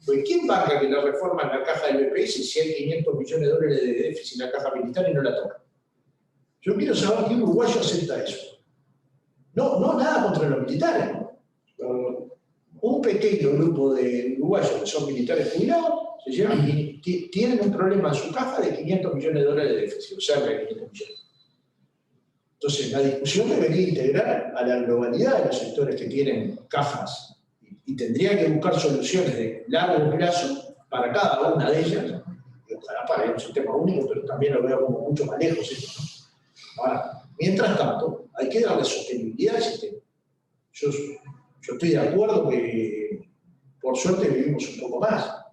Porque ¿quién banca que la reforma en la caja del BPS si hay 500 millones de dólares de déficit en la caja militar y no la toca? Yo quiero saber qué uruguayo acepta eso. No nada contra los militares, ¿no? Un pequeño grupo de uruguayos que son militares jubilados se llevan y tienen un problema en su caja de 500 millones de dólares de déficit, o sea, de 500 millones. Entonces, la discusión debería integrar a la globalidad de los sectores que tienen cajas y tendría que buscar soluciones de largo plazo para cada una de ellas, y ojalá para un sistema único, pero también lo veo como mucho más lejos esto. Ahora, mientras tanto, hay que darle sostenibilidad al sistema. Yo estoy de acuerdo que, por suerte, vivimos un poco más.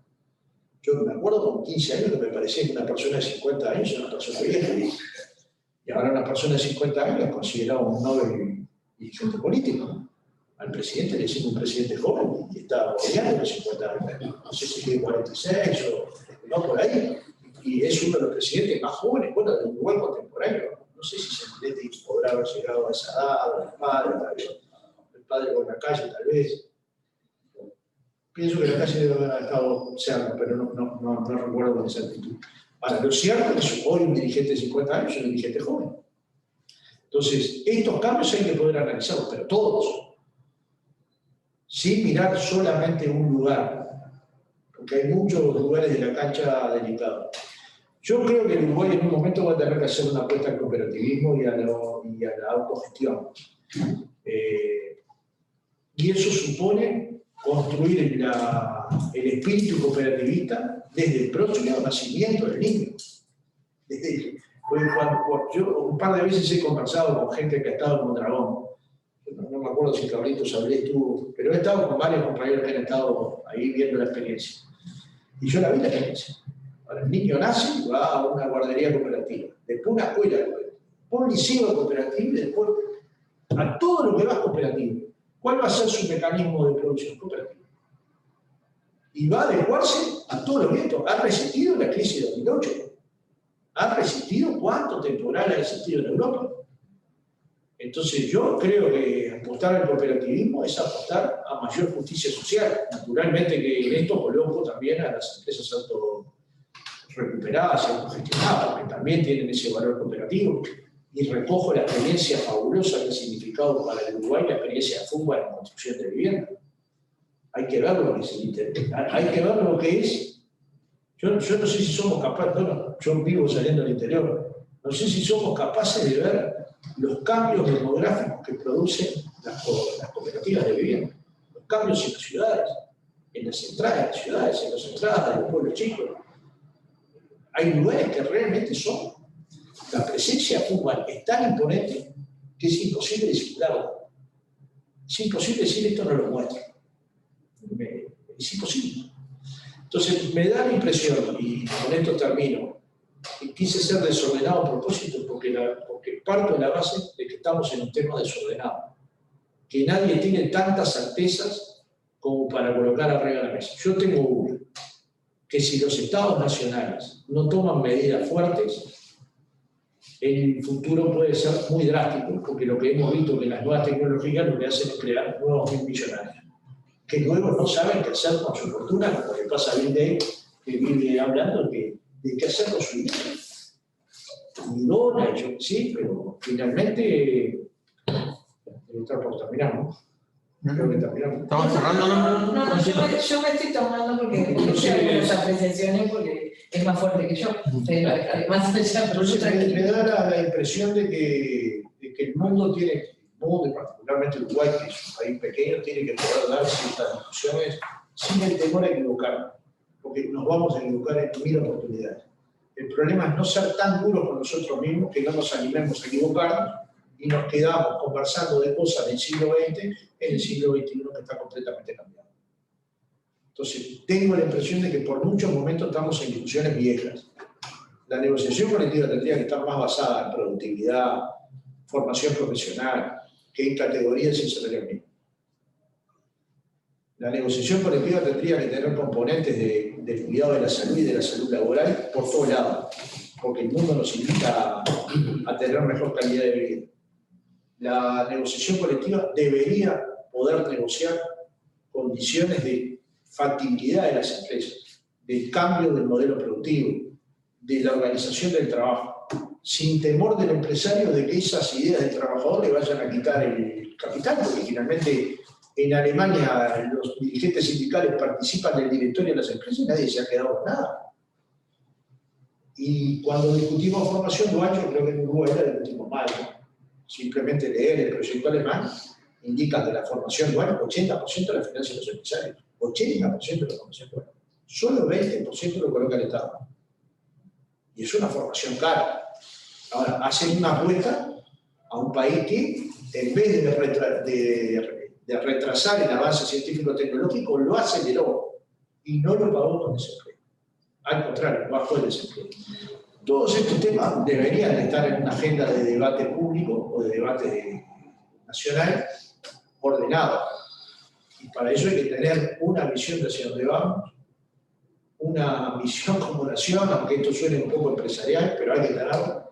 Yo me acuerdo con 15 años que me parecía que una persona de 50 años era una persona vieja. Y ahora una persona de 50 años es considerada un noble dirigente político, ¿no? Al presidente le decimos un presidente joven y está gobernando los 50 años. No sé si tiene 46 o no, por ahí. Y es uno de los presidentes más jóvenes, bueno, del Uruguay contemporáneo. No sé si Sanguinetti podrá haber llegado a esa edad, o el padre con la calle, tal vez. Pienso que la calle debe haber estado cerca, pero no recuerdo con exactitud. Ahora, lo cierto es que hoy un dirigente de 50 años es un dirigente joven. Entonces, estos cambios hay que poder analizarlos, pero todos, sin mirar solamente un lugar, porque hay muchos lugares de la cancha delicados. Yo creo que el Uruguay en un momento va a tener que hacer una apuesta al cooperativismo y a la autogestión. Y eso supone construir el espíritu cooperativista desde el próximo nacimiento del niño. Yo un par de veces he conversado con gente que ha estado en Mondragón. No me acuerdo si Cabrito Sablé estuvo, pero he estado con varios compañeros que han estado ahí viendo la experiencia. Y yo la vi la experiencia. Ahora, el niño nace y va a una guardería cooperativa, después una escuela cooperativa, un liceo cooperativo y después a todo lo que va cooperativo. ¿Cuál va a ser su mecanismo de producción cooperativa? Y va a adecuarse a todo lo que esto ha resistido la crisis de 2008. ¿Ha resistido? ¿Cuánto temporal ha resistido en Europa? Entonces yo creo que apostar al cooperativismo es apostar a mayor justicia social. Naturalmente que en esto coloco también a las empresas autorrecuperadas y autogestionadas, que también tienen ese valor cooperativo. Y recojo la experiencia fabulosa que ha significado para el Uruguay la experiencia de FUNBA en la construcción de vivienda. Hay que ver lo que es el interés, hay que ver lo que es. Yo no sé si somos capaces, yo vivo saliendo del interior, no sé si somos capaces de ver los cambios demográficos que producen las cooperativas de vivienda, los cambios en las ciudades, en las entradas de las ciudades, en las entradas de los pueblos chicos. Hay lugares que realmente son. La presencia fútbol es tan imponente que es imposible disimularlo. Es imposible decir esto no lo muestro. Es imposible. Entonces me da la impresión, y con esto termino, y quise ser desordenado a propósito porque parto de la base de que estamos en un tema desordenado, que nadie tiene tantas certezas como para colocar arriba de la mesa. Yo tengo una, que si los estados nacionales no toman medidas fuertes, el futuro puede ser muy drástico, porque lo que hemos visto que las nuevas tecnologías lo que hacen es crear nuevos millonarios, que luego no saben qué hacer con su fortuna, como le pasa a Bill Gates, que vive hablando de qué hacer con su dinero. Y dona, y yo sí, pero finalmente está por terminar, ¿no? Creo que terminamos. Estamos cerrando, ¿no? No, yo me estoy tomando porque yo hago las apreciaciones porque es más fuerte que yo. Pero más allá, pero yo Entonces me da la impresión de que el mundo tiene, particularmente Uruguay, que es un país pequeño, tiene que poder dar ciertas discusiones sin el temor a equivocar, porque nos vamos a equivocar en 1000 oportunidades. El problema es no ser tan duros con nosotros mismos que no nos animemos a equivocarnos y nos quedamos conversando de cosas del siglo XX en el siglo XXI que está completamente cambiado. Entonces, tengo la impresión de que por muchos momentos estamos en discusiones viejas. La negociación colectiva tendría que estar más basada en productividad, formación profesional, que en categorías sin salario mínimo. La negociación colectiva tendría que tener componentes del cuidado de la salud y de la salud laboral por todos lados, porque el mundo nos invita a tener mejor calidad de vida. La negociación colectiva debería poder negociar condiciones de factibilidad de las empresas, del cambio del modelo productivo, de la organización del trabajo, sin temor del empresario de que esas ideas del trabajador le vayan a quitar el capital, porque finalmente en Alemania los dirigentes sindicales participan del directorio de las empresas y nadie se ha quedado con nada. Y cuando discutimos formación dual, yo creo que en Uruguay la discutimos mal, ¿no? Simplemente leer el proyecto alemán indica que la formación dual, 80% la financian los empresarios, 80% de la formación dual. Solo 20% lo coloca el Estado. Y es una formación cara. Ahora, hacen una apuesta a un país que, en vez de retrasar el avance científico-tecnológico, lo aceleró y no lo pagó con desempleo. Al contrario, bajó el desempleo. Todos estos temas deberían de estar en una agenda de debate público o de debate nacional ordenado. Y para eso hay que tener una visión de hacia dónde vamos, una visión como nación, aunque esto suene un poco empresarial, pero hay que tenerlo,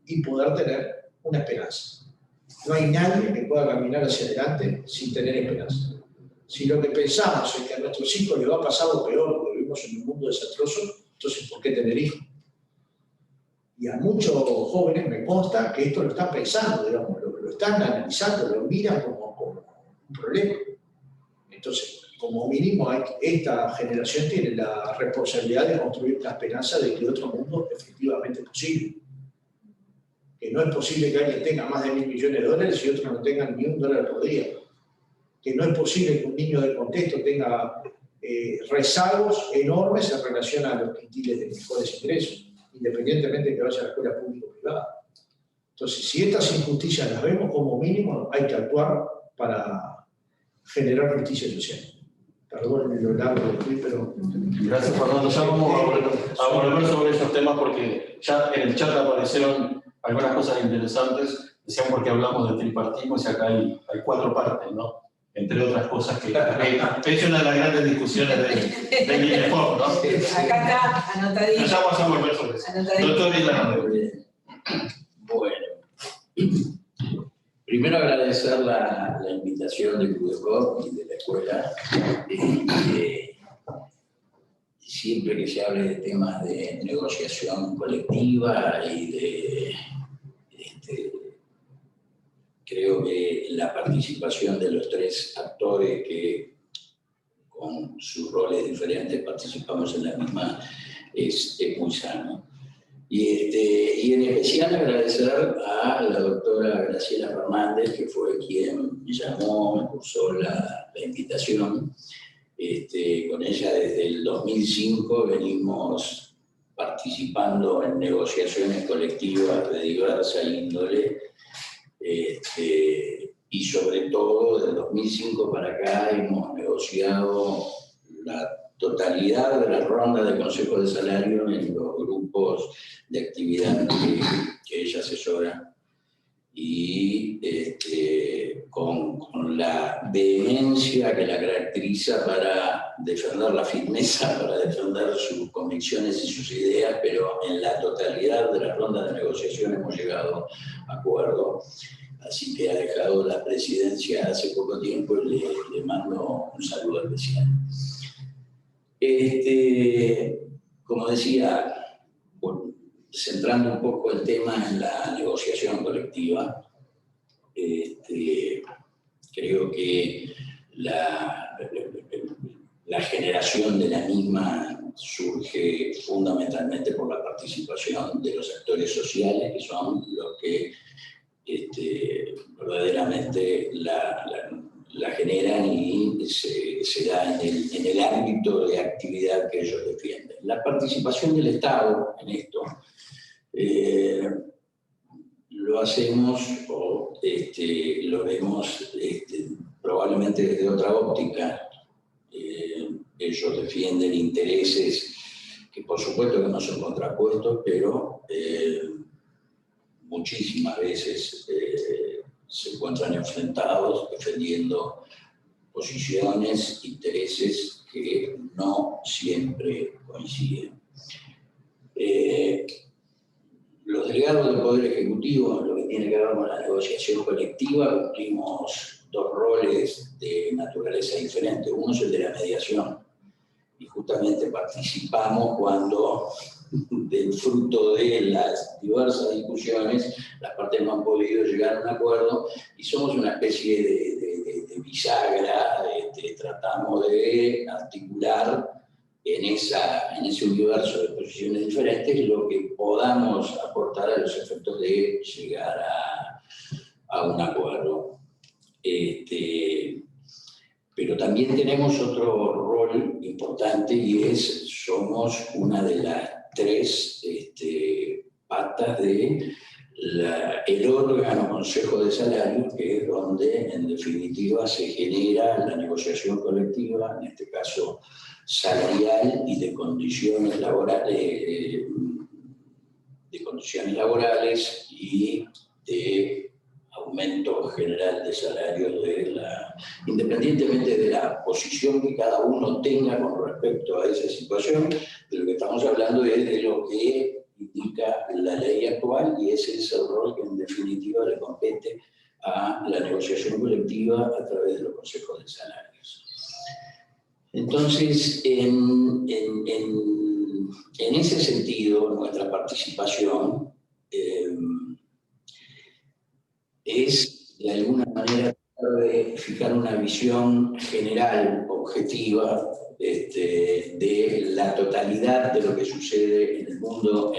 y poder tener una esperanza. No hay nadie que pueda caminar hacia adelante sin tener esperanza. Si lo que pensamos es que a nuestros hijos les va a pasar lo peor, porque vivimos en un mundo desastroso, entonces ¿por qué tener hijos? Y a muchos jóvenes me consta que esto lo están pensando, digamos, lo están analizando, lo miran como un problema. Entonces, como mínimo, esta generación tiene la responsabilidad de construir la esperanza de que otro mundo efectivamente es posible. Que no es posible que alguien tenga más de $1.000 millones y otros no tengan ni $1 por día. Que no es posible que un niño del contexto tenga rezagos enormes en relación a los quintiles de mejores ingresos, independientemente de que vaya a la escuela pública o privada. Entonces, si estas injusticias las vemos, como mínimo hay que actuar para generar justicia social. Perdón lo largo que fui, pero... Gracias, Fernando. Ya vamos a volver sobre esos temas porque ya en el chat aparecieron algunas cosas interesantes. Decían porque hablamos de tripartismo y acá hay 4 partes, ¿no? Entre otras cosas que es una de las grandes discusiones del INEFOP, ¿no? Acá está anotadito. Ya vamos a volver sobre eso. Doctor Isla. Bueno, primero agradecer la invitación del CUDECOP y de la escuela. Siempre que se hable de temas de negociación colectiva y creo que la participación de los 3 actores que con sus roles diferentes participamos en la misma es muy sano. Y en especial agradecer a la doctora Graciela Fernández, que fue quien me llamó, me cursó la invitación. Con ella desde el 2005 venimos participando en negociaciones colectivas de diversa índole, y sobre todo del 2005 para acá hemos negociado la totalidad de la ronda de consejos de salario en los grupos de actividad que ella asesora, y con la vehemencia que la caracteriza para defender la firmeza, para defender sus convicciones y sus ideas, pero en la totalidad de la ronda de negociación hemos llegado a acuerdo. Así que ha dejado la presidencia hace poco tiempo y le mando un saludo especial. Como decía, centrando un poco el tema en la negociación colectiva, creo que la generación de la misma surge fundamentalmente por la participación de los actores sociales, que son los que verdaderamente la generan y se da en el ámbito de actividad que ellos defienden. La participación del Estado en esto lo hacemos o lo vemos probablemente desde otra óptica. Ellos defienden intereses que por supuesto que no son contrapuestos, pero muchísimas veces se encuentran enfrentados defendiendo posiciones, intereses que no siempre coinciden. Los delegados del Poder Ejecutivo, en lo que tiene que ver con la negociación colectiva, cumplimos dos roles de naturaleza diferente. Uno es el de la mediación, y justamente participamos cuando, del fruto de las diversas discusiones, las partes no han podido llegar a un acuerdo y somos una especie de bisagra. Tratamos de articular en ese universo de posiciones diferentes lo que podamos aportar a los efectos de llegar a un acuerdo. Pero también tenemos otro rol importante, y somos una de las tres patas del órgano Consejo de Salarios, que es donde en definitiva se genera la negociación colectiva, en este caso salarial y de condiciones laborales, y de aumento general de salarios, independientemente de la posición que cada uno tenga con respecto a esa situación. De lo que estamos hablando es de lo que indica la ley actual, y ese es el rol que en definitiva le compete a la negociación colectiva a través de los consejos de salarios. Entonces, en ese sentido, nuestra participación es, de alguna manera, tratar de fijar una visión general, objetiva, de la totalidad de lo que sucede en el mundo,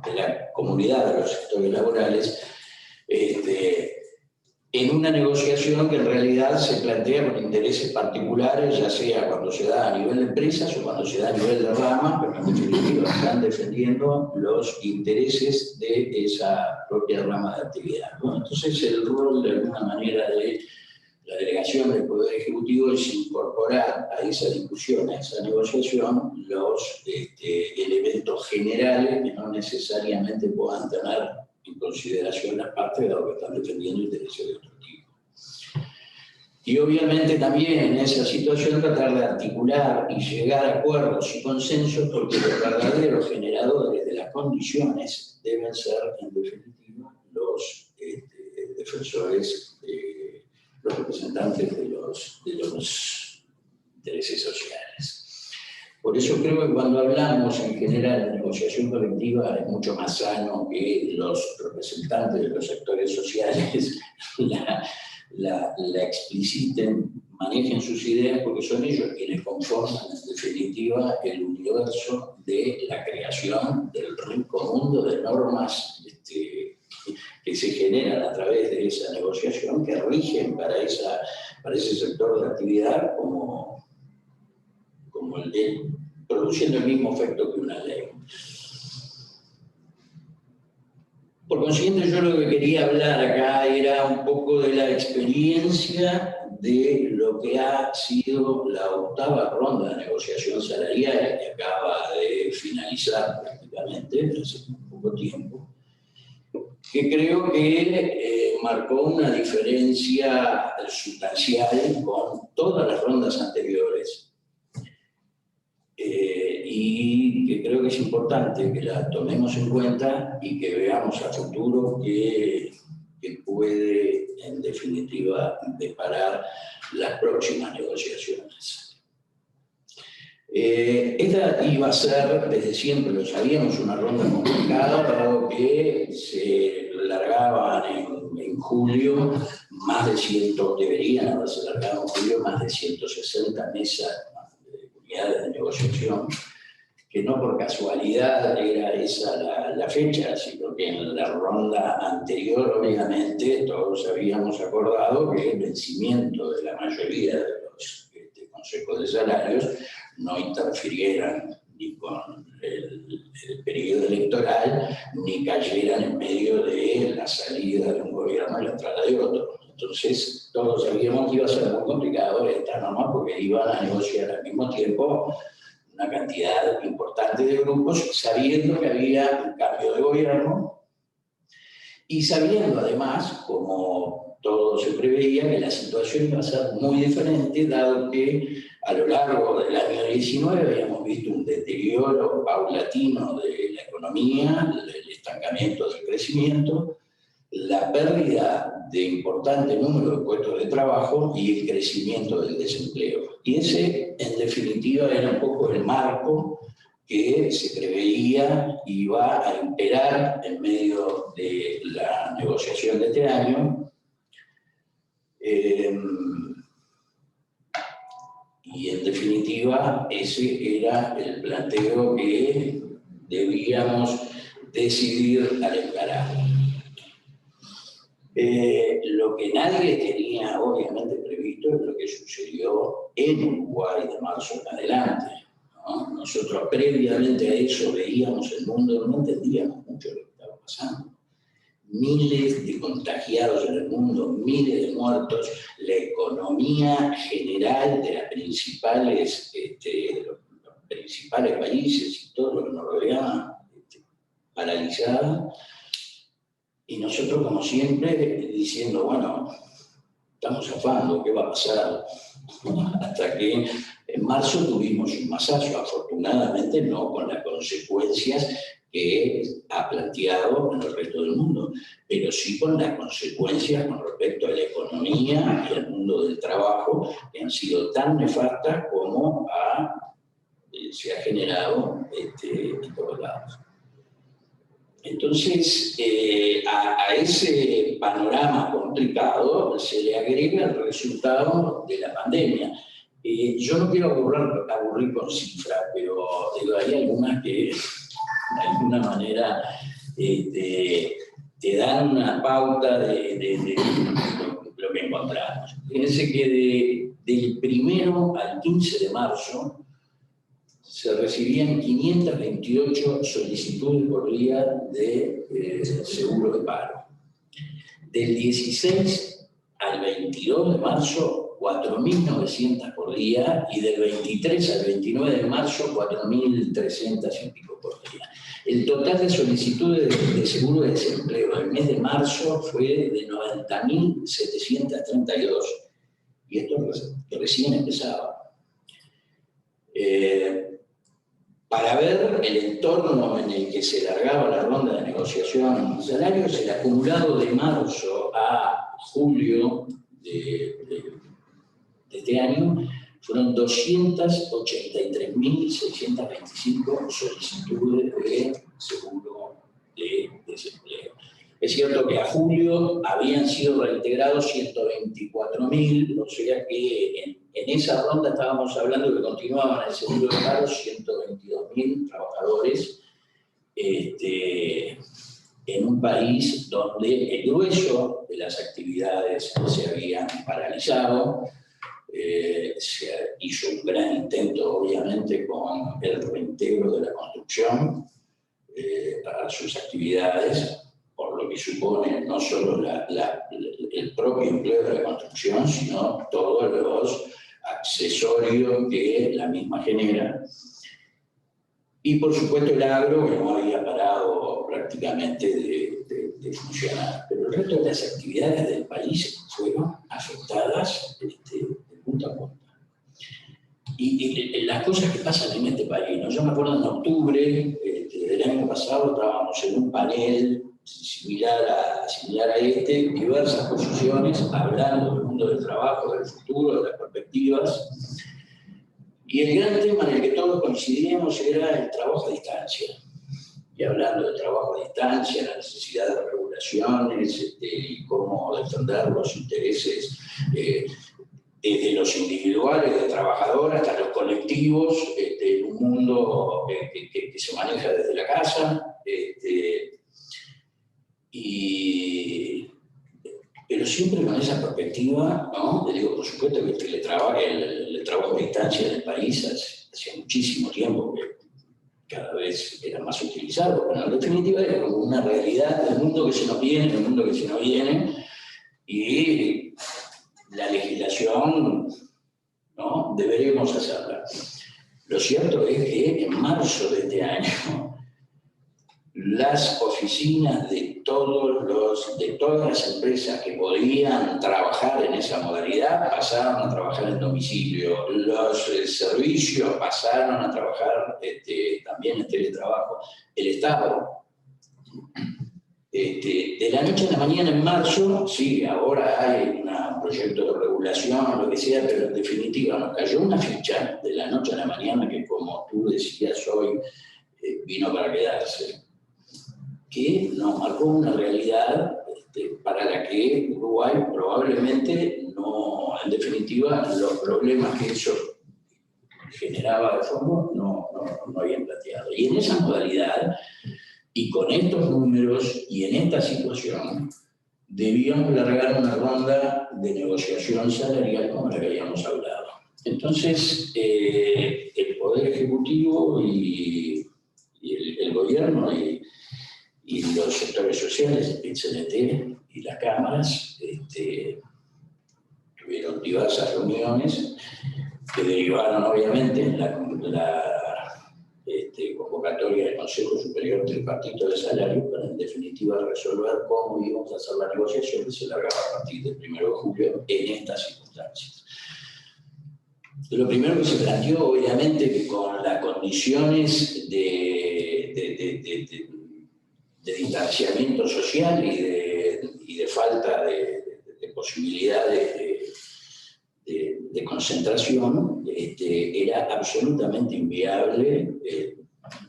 de la comunidad de los sectores laborales, en una negociación que en realidad se plantea con intereses particulares, ya sea cuando se da a nivel de empresas o cuando se da a nivel de ramas, pero en definitiva están defendiendo los intereses de esa propia rama de actividad. Bueno, entonces el rol de alguna manera de la delegación del Poder Ejecutivo es incorporar a esa discusión, a esa negociación, los elementos generales que no necesariamente puedan tener en consideración las partes, dado que están defendiendo intereses de otro tipo. Y obviamente también en esa situación tratar de articular y llegar a acuerdos y consensos, porque los verdaderos generadores de las condiciones deben ser, en definitiva, los defensores, los representantes de los intereses sociales. Por eso creo que cuando hablamos en general de negociación colectiva es mucho más sano que los representantes de los sectores sociales la expliciten manejen sus ideas, porque son ellos quienes conforman, en definitiva, el universo de la creación del rico mundo de normas que se generan a través de esa negociación, que rigen para ese sector de actividad como el de, produciendo el mismo efecto que una ley. Por consiguiente, yo lo que quería hablar acá era un poco de la experiencia de lo que ha sido la 8ª ronda de negociación salarial, que acaba de finalizar prácticamente hace poco tiempo, que creo que marcó una diferencia sustancial con todas las rondas anteriores, y que creo que es importante que la tomemos en cuenta y que veamos a futuro que puede, en definitiva, deparar las próximas negociaciones. Esta iba a ser, desde siempre lo sabíamos, una ronda complicada, dado que se largaban en julio deberían haberse largado en julio más de 160 mesas de unidades de negociación, que no por casualidad era esa la fecha, sino que en la ronda anterior, obviamente, todos habíamos acordado que el vencimiento de la mayoría de los consejos de salarios no interfirieran ni con el periodo electoral, ni cayeran en medio de la salida de un gobierno y la entrada de otro. Entonces, todos sabíamos que iba a ser muy complicado esta norma, porque iban a negociar al mismo tiempo una cantidad importante de grupos, sabiendo que había un cambio de gobierno y sabiendo además, como todo se preveía, que la situación iba a ser muy diferente, dado que a lo largo del año 19 habíamos visto un deterioro paulatino de la economía, el estancamiento del crecimiento, la pérdida de importante número de puestos de trabajo y el crecimiento del desempleo. Y ese, en definitiva, era un poco el marco que se preveía iba a imperar en medio de la negociación de este año. Y en definitiva, ese era el planteo que debíamos decidir al encarar. Lo que nadie tenía, obviamente, previsto es lo que sucedió en Uruguay de marzo en adelante, ¿no? Nosotros previamente a eso veíamos el mundo, no entendíamos mucho lo que estaba pasando. Miles de contagiados en el mundo, miles de muertos, la economía general de las principales, los principales países y todo lo que nos rodeaba paralizada. Y nosotros, como siempre, diciendo, bueno, estamos zafando, ¿qué va a pasar? Hasta que en marzo tuvimos un masazo, afortunadamente no con las consecuencias que ha planteado en el resto del mundo, pero sí con las consecuencias con respecto a la economía y al mundo del trabajo, que han sido tan nefastas como se ha generado en todos lados. Entonces, a ese panorama complicado se le agrega el resultado de la pandemia. Yo no quiero aburrir con cifras, pero hay algunas que de alguna manera te dan una pauta de lo que encontramos. Fíjense que del 1 al 15 de marzo se recibían 528 solicitudes por día de seguro de paro. Del 16 al 22 de marzo, 4.900 por día, y del 23 al 29 de marzo, 4.300 y pico por día. El total de solicitudes de seguro de desempleo el mes de marzo fue de 90.732, y esto recién empezaba. Para ver el entorno en el que se largaba la ronda de negociación de salarios, el acumulado de marzo a julio de este año fueron 283.625 solicitudes de seguro de desempleo. Es cierto que a julio habían sido reintegrados 124.000, o sea que en esa ronda estábamos hablando que continuaban en el seguro de paro 122.000 trabajadores en un país donde el grueso de las actividades se habían paralizado. Se hizo un gran intento, obviamente, con el reintegro de la construcción para sus actividades, por lo que supone no solo el propio empleo de la construcción, sino todos los accesorios que la misma genera. Y por supuesto el agro, que no había parado prácticamente de funcionar. Pero el resto de las actividades del país fueron afectadas de punta a punta. Y las cosas que pasan en este país, ¿no? Yo me acuerdo en octubre del año pasado, estábamos en un panel similar a este, diversas posiciones, hablando del mundo del trabajo, del futuro, de las perspectivas. Y el gran tema en el que todos coincidíamos era el trabajo a distancia. Y hablando del trabajo a distancia, la necesidad de regulaciones, y cómo defender los intereses desde los individuales de trabajadores hasta los colectivos, en un mundo que se maneja desde la casa. Pero siempre con esa perspectiva, ¿no? Digo, por supuesto que el trabajo a distancia en el país hacía muchísimo tiempo que cada vez era más utilizado, pero en definitiva era como una realidad del mundo que se nos viene, del mundo que se nos viene, y la legislación, ¿no? Deberemos hacerla. Lo cierto es que en marzo de este año, las oficinas de todas las empresas que podían trabajar en esa modalidad pasaron a trabajar en domicilio. Los servicios pasaron a trabajar también en teletrabajo. El Estado, de la noche a la mañana en marzo, sí, ahora hay un proyecto de regulación, lo que sea, pero en definitiva nos cayó una ficha de la noche a la mañana que, como tú decías hoy, vino para quedarse, que nos marcó una realidad para la que Uruguay probablemente no, en definitiva, los problemas que eso generaba de fondo no habían planteado. Y en esa modalidad, y con estos números, y en esta situación, debíamos largar una ronda de negociación salarial como la que habíamos hablado. Entonces, el Poder Ejecutivo y el Gobierno y los sectores sociales, el CNT y las cámaras, tuvieron diversas reuniones que derivaron obviamente en la convocatoria del Consejo Superior Tripartito de Salarios para en definitiva resolver cómo íbamos a hacer la negociación que se largaba a partir del 1 de julio en estas circunstancias. Lo primero que se planteó, obviamente, que con las condiciones de distanciamiento social y de falta de posibilidades de concentración, era absolutamente inviable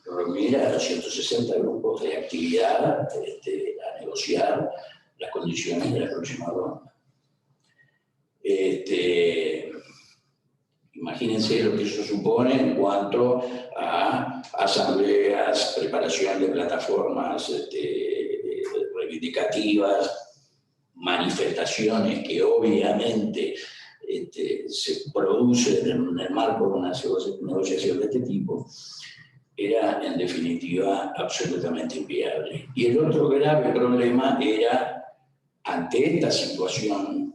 reunir a los 160 grupos de actividad a negociar las condiciones de la próxima ronda. Imagínense lo que eso supone en cuanto a asambleas, preparación de plataformas reivindicativas, manifestaciones que obviamente se producen en el marco de una negociación de este tipo. Era, en definitiva, absolutamente inviable. Y el otro grave problema era, ante esta situación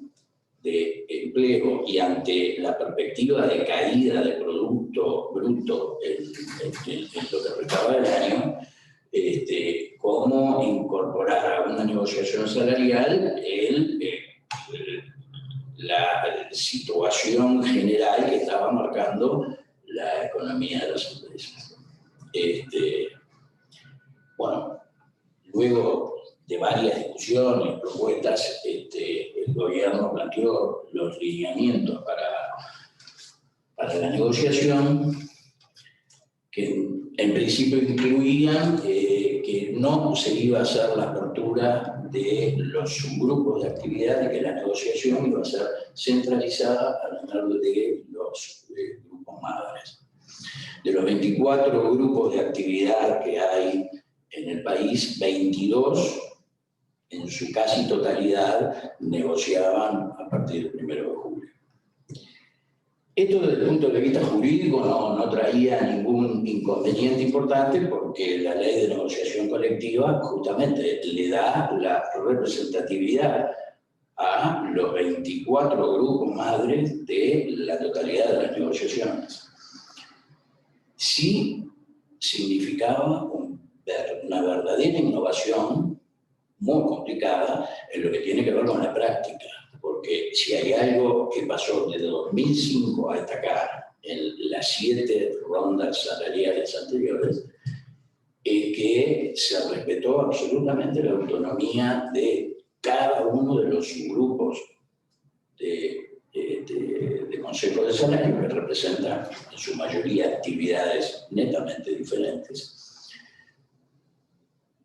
de empleo y ante la perspectiva de caída de Producto Bruto en lo que restaba del año, cómo incorporar a una negociación salarial la situación general que estaba marcando la economía de las empresas. Bueno, luego de varias discusiones, propuestas, el gobierno planteó los lineamientos para la negociación, que en principio incluían que no se iba a hacer la apertura de los subgrupos de actividad y que la negociación iba a ser centralizada alrededor de los grupos madres. De los 24 grupos de actividad que hay en el país, 22 en su casi totalidad negociaban a partir del 1 de julio. Esto desde el punto de vista jurídico no traía ningún inconveniente importante porque la ley de negociación colectiva justamente le da la representatividad a los 24 grupos madres de la totalidad de las negociaciones. Sí significaba una verdadera innovación muy complicada en lo que tiene que ver con la práctica. Porque si hay algo que pasó desde 2005 hasta acá, en las 7 rondas salariales anteriores, es que se respetó absolutamente la autonomía de cada uno de los subgrupos de Consejo de Salario, que representan en su mayoría actividades netamente diferentes,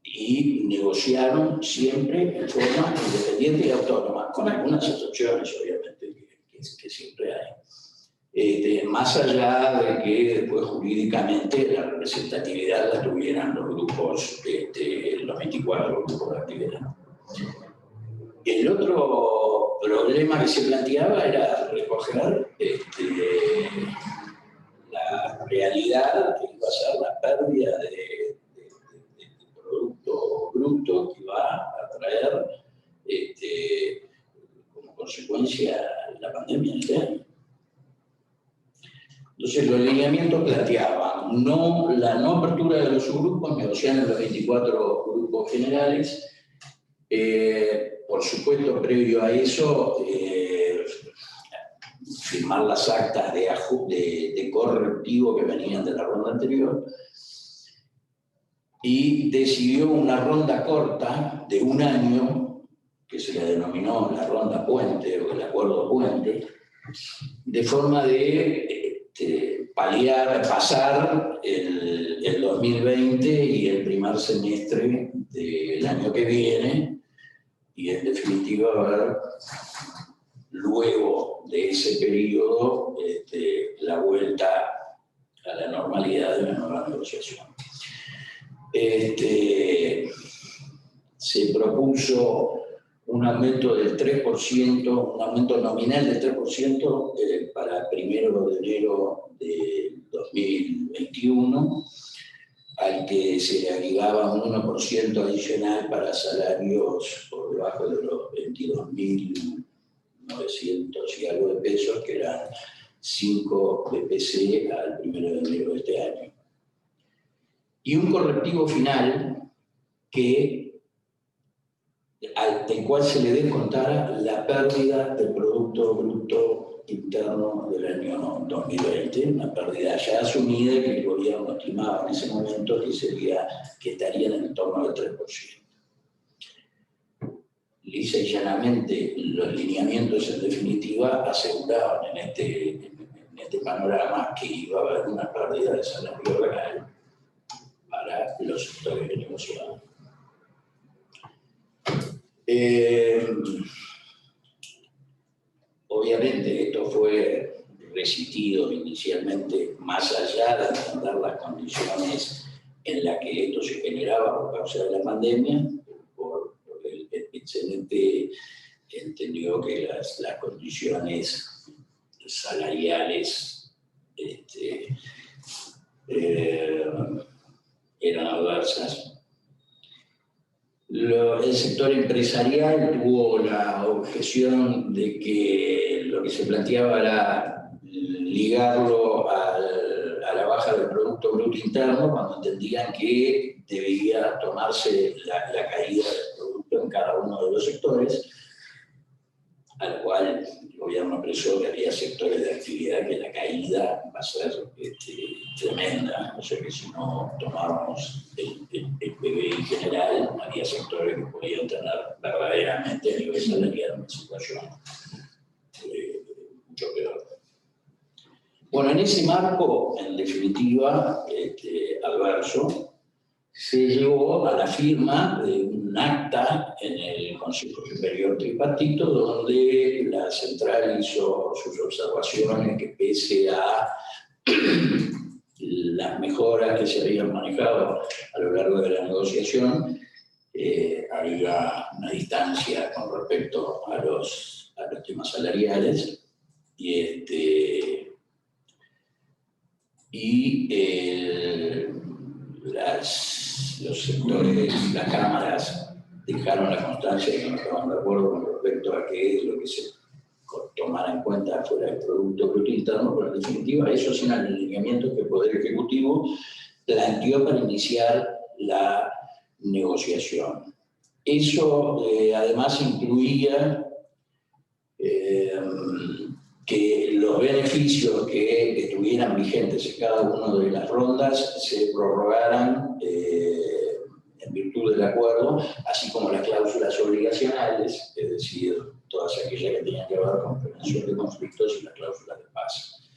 y negociaron siempre en forma independiente y autónoma, con algunas excepciones, obviamente, que siempre hay. Más allá de que después jurídicamente la representatividad la tuvieran los grupos, los 24 grupos de actividad. El otro problema que se planteaba era recoger la realidad que iba a ser la pérdida de producto bruto que va a traer como consecuencia la pandemia en este año. Entonces los lineamientos planteaban la no apertura de los subgrupos, negociando los 24 grupos generales. Por supuesto, previo a eso, firmar las actas de correctivo que venían de la ronda anterior, y decidió una ronda corta de un año, que se le denominó la ronda puente o el acuerdo puente, de forma de pasar el 2020 y el primer semestre del año que viene, y en definitiva ver luego de ese periodo la vuelta a la normalidad de la nueva negociación. Se propuso un aumento del 3%, un aumento nominal del 3% para el 1 de enero de 2021, al que se le agregaba un 1% adicional para salarios por debajo de los 22.900 y algo de pesos, que eran 5 BPC al 1 de enero de este año. Y un correctivo final del cual se le descontara la pérdida del Producto Bruto Interno del año 2020, una pérdida ya asumida que el gobierno estimaba en ese momento que estaría en el torno del 3%. Lisa y llanamente, los lineamientos en definitiva aseguraban en este panorama que iba a haber una pérdida de salario real para los sectores que negociaban. Obviamente esto fue resistido inicialmente, más allá de entender las condiciones en las que esto se generaba por causa de la pandemia, porque el CNT entendió que las condiciones salariales eran adversas. El sector empresarial tuvo la objeción de que lo que se planteaba era ligarlo a la baja del Producto Bruto Interno, cuando entendían que debía tomarse la caída del producto en cada uno de los sectores, al cual el gobierno expresó que había sectores de actividad que la caída va a ser tremenda. O sea que si no tomábamos el PBI general, había sectores que podían tener verdaderamente a nivel salarial una situación mucho peor. Bueno, en ese marco, en definitiva, adverso, se llegó a la firma de un acta en el Consejo Superior Tripartito, donde la central hizo sus observaciones que pese a las mejoras que se habían manejado a lo largo de la negociación, había una distancia con respecto a los temas salariales los sectores, las cámaras dejaron la constancia de que no estaban de acuerdo con respecto a qué es lo que se tomara en cuenta fuera del Producto Bruto Interno, pero en definitiva esos eran los lineamientos que el Poder Ejecutivo planteó para iniciar la negociación. Eso además incluía que los beneficios que estuvieran vigentes en cada una de las rondas se prorrogaran en virtud del acuerdo, así como las cláusulas obligacionales, es decir, todas aquellas que tenían que ver con prevención de conflictos y las cláusulas de paz.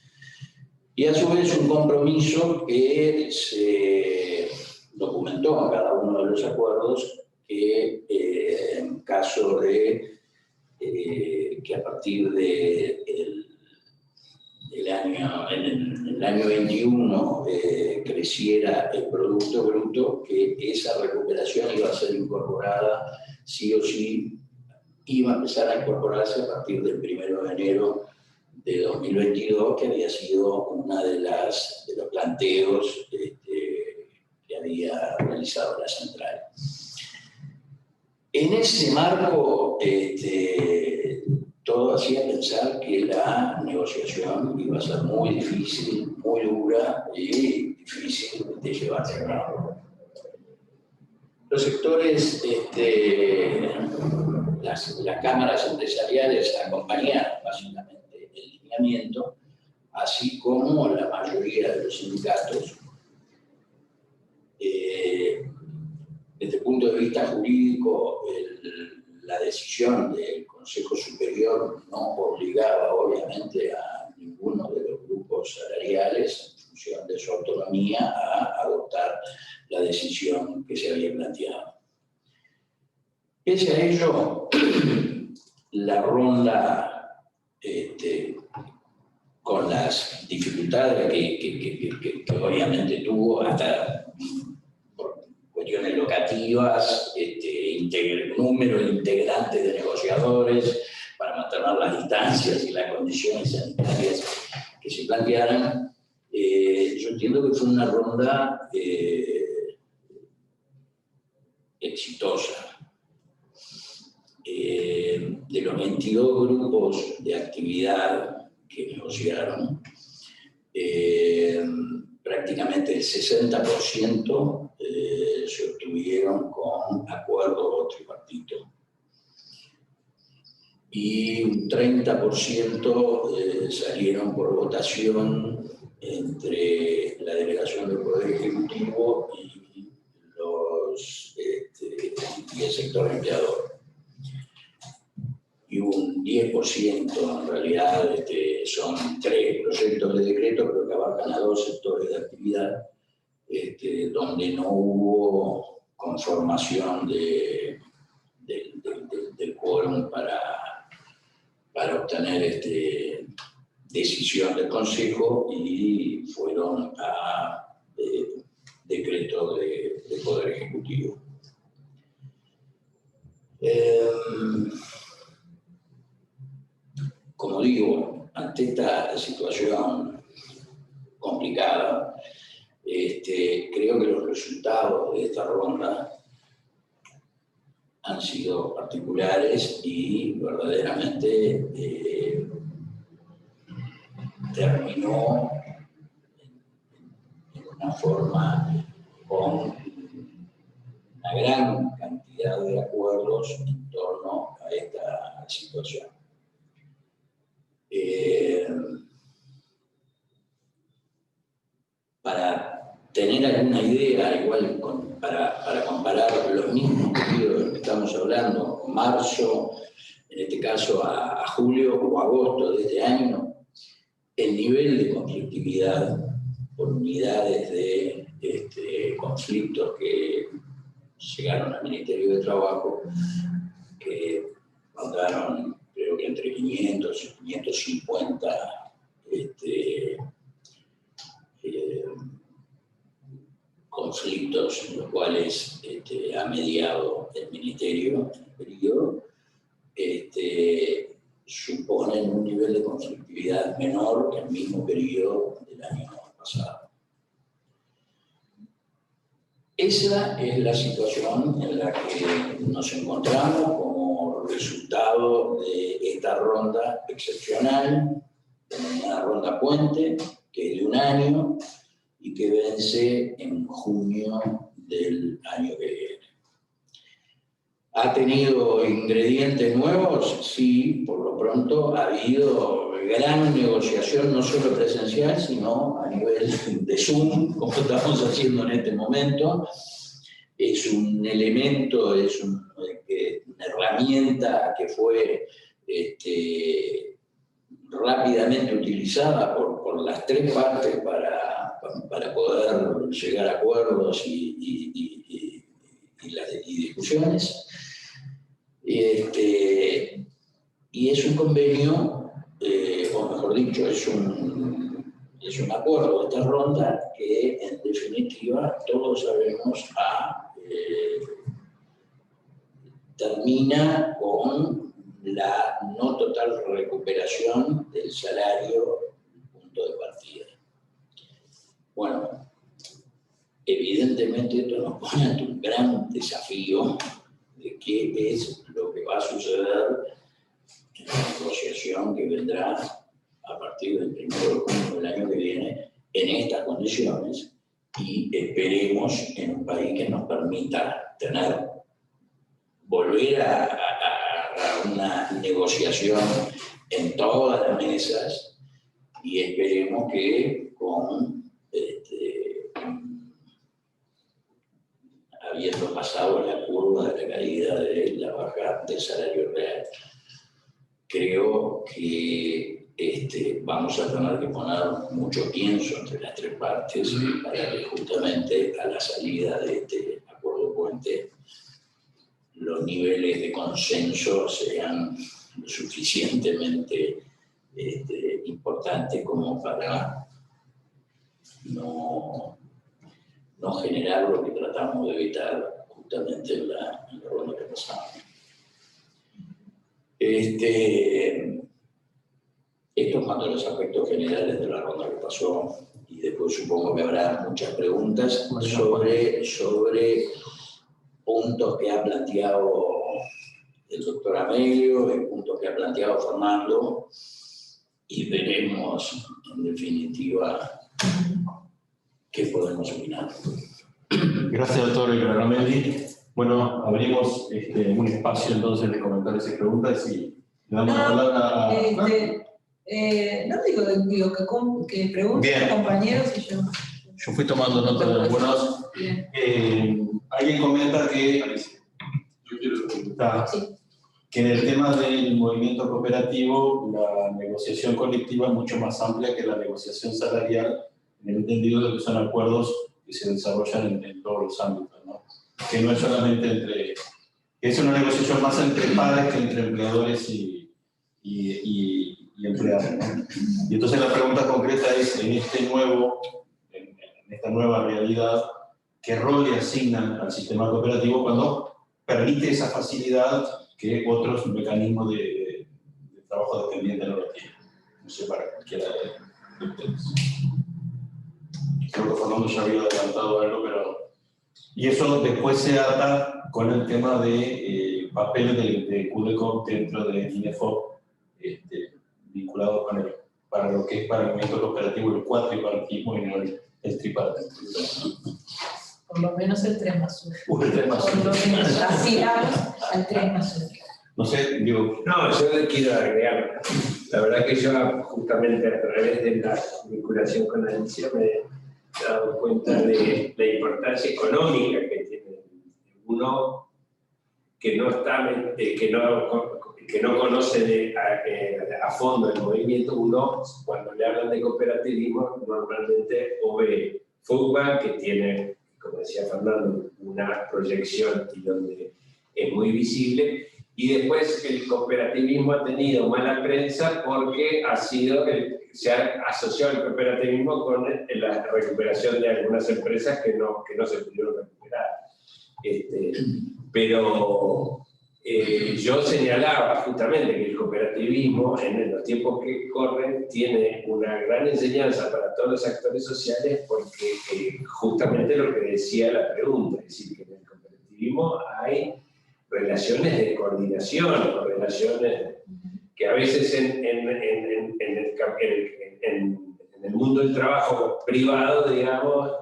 Y a su vez un compromiso que se documentó en cada uno de los acuerdos que en caso de que a partir de el año 21 creciera el Producto Bruto, que esa recuperación iba a ser incorporada sí o sí, iba a empezar a incorporarse a partir del 1 de enero de 2022, que había sido uno de los planteos que había realizado la central. En ese marco, todo hacía pensar que la negociación iba a ser muy difícil, muy dura y difícil de llevar a cabo. Los sectores, las cámaras empresariales acompañaron básicamente el lineamiento, así como la mayoría de los sindicatos. Desde el punto de vista jurídico, la decisión del Consejo Superior no obligaba obviamente a ninguno de los grupos salariales, en función de su autonomía, a adoptar la decisión que se había planteado. Pese a ello, la ronda, con las dificultades que obviamente tuvo, hasta por cuestiones locativas, número de integrantes de negociadores para mantener las distancias y las condiciones sanitarias que se plantearan, yo entiendo que fue una ronda exitosa. De los 22 grupos de actividad que negociaron, prácticamente el 60% se obtuvieron con acuerdo tripartito y un 30% salieron por votación entre la delegación del Poder Ejecutivo y el sector empleador. Y un 10% en realidad son 3 proyectos de decreto, pero que abarcan a 2 sectores de actividad, donde no hubo conformación del quórum para obtener decisión del Consejo, y fueron a decreto del Poder Ejecutivo. Como digo, ante esta situación complicada, creo que los resultados de esta ronda han sido particulares y verdaderamente terminó en una forma con una gran cantidad de acuerdos en torno a esta situación. Para tener alguna idea, igual para comparar los mismos periodos de los que estamos hablando, marzo, en este caso a julio o agosto de este año, el nivel de conflictividad por unidades de conflictos que llegaron al Ministerio de Trabajo, que mandaron, creo que entre 500 y 550 conflictos en los cuales ha mediado el Ministerio en el periodo, suponen un nivel de conflictividad menor que el mismo periodo del año pasado. Esa es la situación en la que nos encontramos como resultado de esta ronda excepcional, una ronda puente, que es de un año y que vence en junio del año que viene. ¿Ha tenido ingredientes nuevos? Sí, por lo pronto ha habido gran negociación, no solo presencial, sino a nivel de Zoom, como estamos haciendo en este momento. Es un elemento, es una herramienta que fue rápidamente utilizada por las tres partes para poder llegar a acuerdos y discusiones. Y es un convenio, o mejor dicho, es un acuerdo de esta ronda que en definitiva todos sabemos termina con la no total recuperación del salario punto de partida. Bueno, evidentemente esto nos pone ante un gran desafío de qué es lo que va a suceder en la negociación que vendrá a partir del 1 de junio del año que viene en estas condiciones, y esperemos en un país que nos permita volver a una negociación en todas las mesas, y esperemos que habiendo pasado la curva de la caída de la baja del salario real, creo que vamos a tener que poner mucho pienso entre las tres partes para que justamente a la salida de este acuerdo puente los niveles de consenso sean lo suficientemente importantes como para no generar lo que tratamos de evitar justamente en la ronda que pasamos. Estos son los aspectos generales de la ronda que pasó, y después supongo que habrá muchas preguntas sobre puntos que ha planteado el doctor Amelio y puntos que ha planteado Fernando, y veremos en definitiva qué podemos opinar. Gracias, doctor Ramelli. Bueno, abrimos un espacio entonces de comentarios y preguntas, y le damos la palabra a... No digo que pregunten los compañeros y yo. Yo fui tomando nota de algunos. Alguien comenta que en el tema del movimiento cooperativo la negociación colectiva es mucho más amplia que la negociación salarial, en el entendido de que son acuerdos que se desarrollan en todos los ámbitos, ¿no? Que no es solamente es una negociación más entre pares que entre empleadores y empleados, ¿no? Y entonces la pregunta concreta es, en esta nueva realidad, ¿qué rol le asignan al sistema cooperativo cuando permite esa facilidad que otros mecanismos de trabajo dependiente no lo tienen? No sé, para cualquiera de ustedes. Creo que Fernando ya había adelantado algo, pero... Y eso después se ata con el tema de papeles de QDECO dentro de INEFOP, vinculados con para lo que es para el movimiento cooperativo, el cuatripartismo y no el tripartismo. Por lo menos el 3+1. El 3+1. Por lo menos aspiramos al 3+1. No sé, digo... No, yo le quiero agregar. La verdad que yo justamente a través de la vinculación con Alicia me he dado cuenta de la importancia económica que tiene uno que no conoce a fondo el movimiento. Uno, cuando le hablan de cooperativismo, normalmente o ve FUCBA, que tiene, como decía Fernando, una proyección y donde es muy visible. Y después el cooperativismo ha tenido mala prensa porque se ha asociado el cooperativismo con la recuperación de algunas empresas que no se pudieron recuperar. Pero yo señalaba justamente que el cooperativismo en los tiempos que corren tiene una gran enseñanza para todos los actores sociales porque justamente lo que decía la pregunta, es decir, que en el cooperativismo hay relaciones de coordinación, o relaciones que a veces en el mundo del trabajo privado, digamos,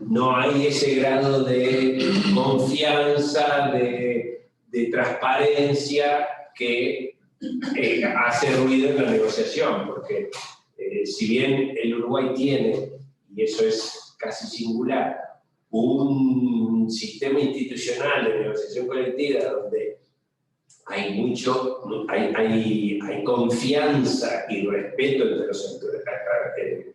no hay ese grado de confianza, de transparencia que hace ruido en la negociación, porque si bien el Uruguay tiene, y eso es casi singular, un sistema institucional de negociación colectiva donde hay hay confianza y respeto entre los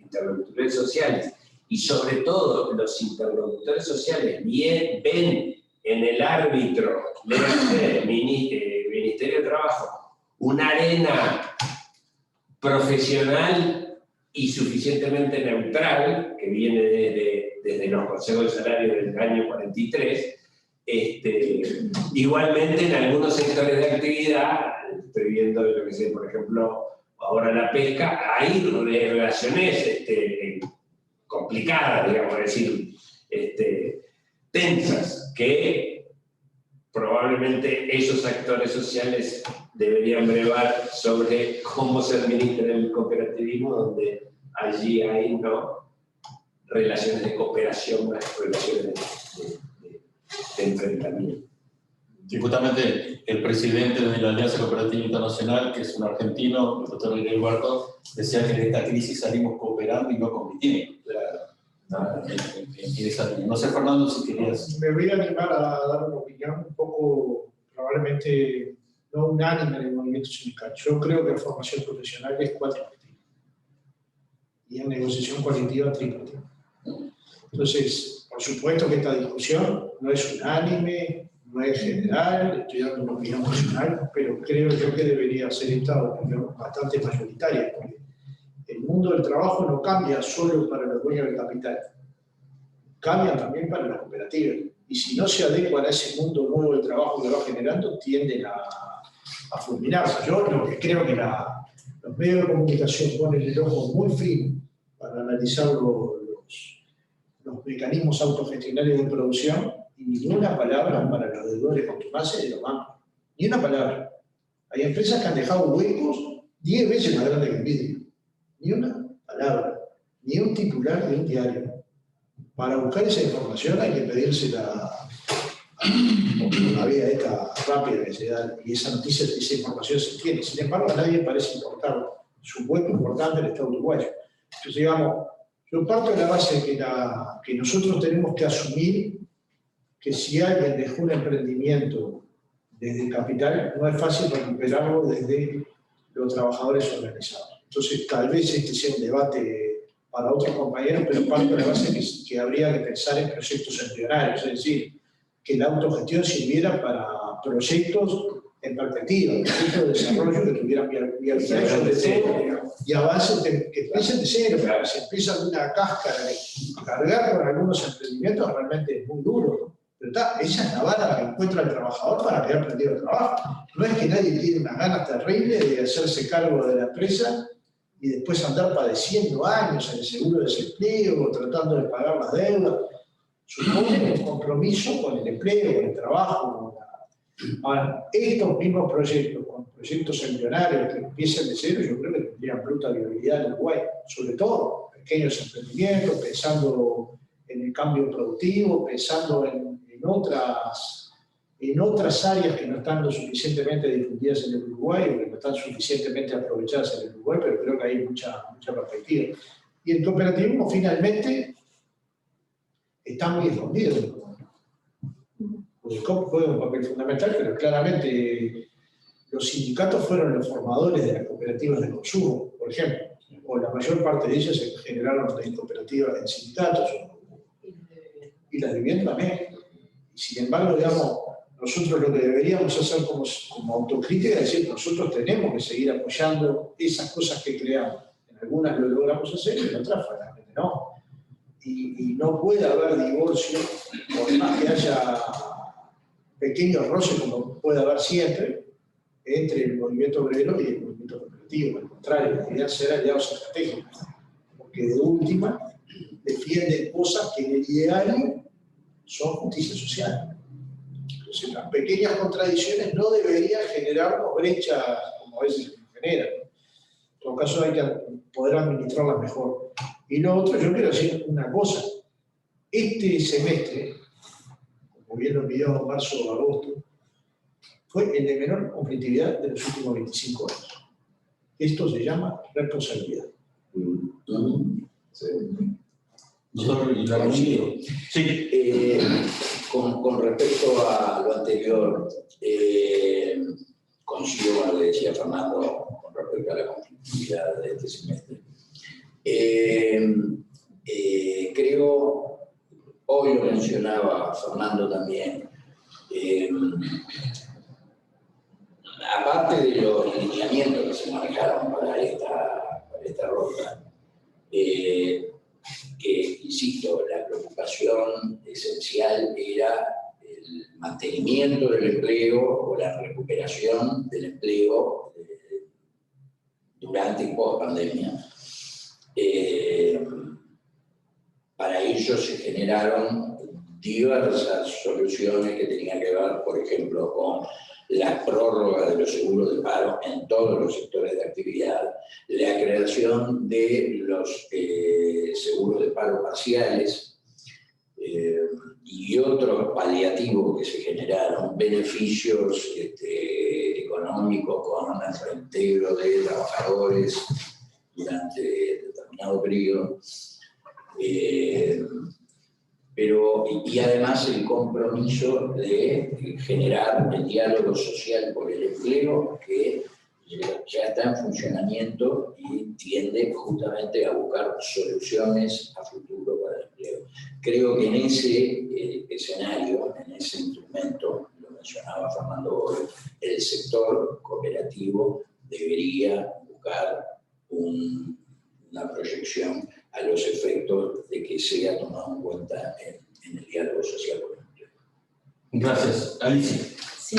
interlocutores sociales, y sobre todo los interlocutores sociales ven en el árbitro del Ministerio de Trabajo una arena profesional y suficientemente neutral, que viene desde los consejos de salario del año 43, igualmente en algunos sectores de actividad, estoy viendo lo que sé, por ejemplo, ahora la pesca, hay relaciones complicadas, digamos, es decir, tensas, que probablemente esos actores sociales deberían brevar sobre cómo se administra el cooperativismo, donde allí hay relaciones de cooperación, más relaciones de enfrentamiento. Y justamente el presidente de la Alianza Cooperativa Internacional, que es un argentino, el doctor Eduardo, decía que de esta crisis salimos cooperando y no compitiendo. En esa línea. No sé, Fernando, si querías... Me voy a animar a dar una opinión un poco, probablemente no unánime en el movimiento sindical. Yo creo que la formación profesional es cuatripartita y en negociación colectiva tripartita. Entonces, por supuesto que esta discusión no es unánime, no es general, estoy dando una opinión personal, pero creo yo que debería ser esta opinión bastante mayoritaria, porque el mundo del trabajo no cambia solo para los dueños del capital, cambia también para las cooperativas. Y si no se adecuan a ese mundo nuevo del trabajo que va generando, tienden a fulminarse. Yo lo que creo que los medios de comunicación ponen el ojo muy fino para analizar los mecanismos autogestionarios de producción, y ni una palabra para los deudores contumaces de los bancos. Ni una palabra. Hay empresas que han dejado huecos 10 veces más grandes que el vidrio. Ni una palabra, ni un titular de un diario. Para buscar esa información hay que pedírsela a una vía esta rápida que se da, y esa noticia, esa información se tiene. Sin embargo, a nadie parece importarlo. Es un hueco importante en el Estado uruguayo. Entonces, digamos, yo parto de la base de que nosotros tenemos que asumir que si alguien dejó un emprendimiento desde el capital, no es fácil recuperarlo desde los trabajadores organizados. Entonces, tal vez este sea un debate para otros compañeros, pero parto de la base que habría que pensar en proyectos embrionarios, es decir, que la autogestión sirviera para proyectos en perspectiva, proyectos de desarrollo que tuvieran viabilidad sobre todo, y avances que empiecen de cero, porque si empiezan de una cáscara, cargar con algunos emprendimientos realmente es muy duro, ¿no? Pero esa es la vara que encuentra el trabajador para quedar prendido el trabajo. No es que nadie tiene unas ganas terribles de hacerse cargo de la empresa y después andar padeciendo años en el seguro de desempleo, tratando de pagar las deudas. Supone un compromiso con el empleo, con el trabajo. Ahora, estos mismos proyectos, con proyectos embrionarios que empiecen de cero, yo creo que tendrían bruta viabilidad en Uruguay, sobre todo pequeños emprendimientos, pensando en el cambio productivo, pensando en otras áreas que no están lo suficientemente difundidas en el Uruguay o que no están suficientemente aprovechadas en el Uruguay, pero creo que hay mucha perspectiva. Y el cooperativismo finalmente está muy escondido. El COP juega un papel fundamental, pero claramente los sindicatos fueron los formadores de las cooperativas de consumo, por ejemplo. o la mayor parte de ellas se generaron en cooperativas, en sindicatos, y las viviendas también. Y sin embargo, digamos, nosotros lo que deberíamos hacer como autocrítica es decir, nosotros tenemos que seguir apoyando esas cosas que creamos. En algunas lo logramos hacer y en otras, francamente, no. Y no puede haber divorcio, por más que haya pequeños roces, como puede haber siempre, entre el movimiento obrero y el movimiento cooperativo. Al contrario, deberían ser aliados estratégicos, porque de última defienden cosas que en el ideal son justicia social. Entonces, las pequeñas contradicciones no deberían generarnos brechas como a veces se generan. En todo caso, hay que poder administrarlas mejor. Y lo otro, yo quiero decir una cosa. Este semestre, como bien lo envió marzo o agosto, fue el de menor conflictividad de los últimos 25 años. Esto se llama responsabilidad. Sí. Sí. Con respecto a lo anterior, coincido con lo que decía Fernando con respecto a la conflictividad de este semestre. Creo, hoy lo mencionaba Fernando también, aparte de los lineamientos que se manejaron para esta ronda, que, insisto, la preocupación esencial era el mantenimiento del empleo o la recuperación del empleo durante y post pandemia. Para ello se generaron diversas soluciones que tenían que ver, por ejemplo, con la prórroga de los seguros de paro en todos los sectores de actividad, la creación de los seguros de paro parciales y otros paliativos que se generaron, beneficios económicos con el reintegro de trabajadores durante determinado periodo. Y además el compromiso de generar el diálogo social por el empleo que ya está en funcionamiento y tiende justamente a buscar soluciones a futuro para el empleo. Creo que en ese escenario, en ese instrumento, lo mencionaba Fernando hoy, el sector cooperativo debería buscar una proyección a los efectos de que sea tomado en cuenta en el diálogo social por el empleo. Gracias. Alicia. Sí,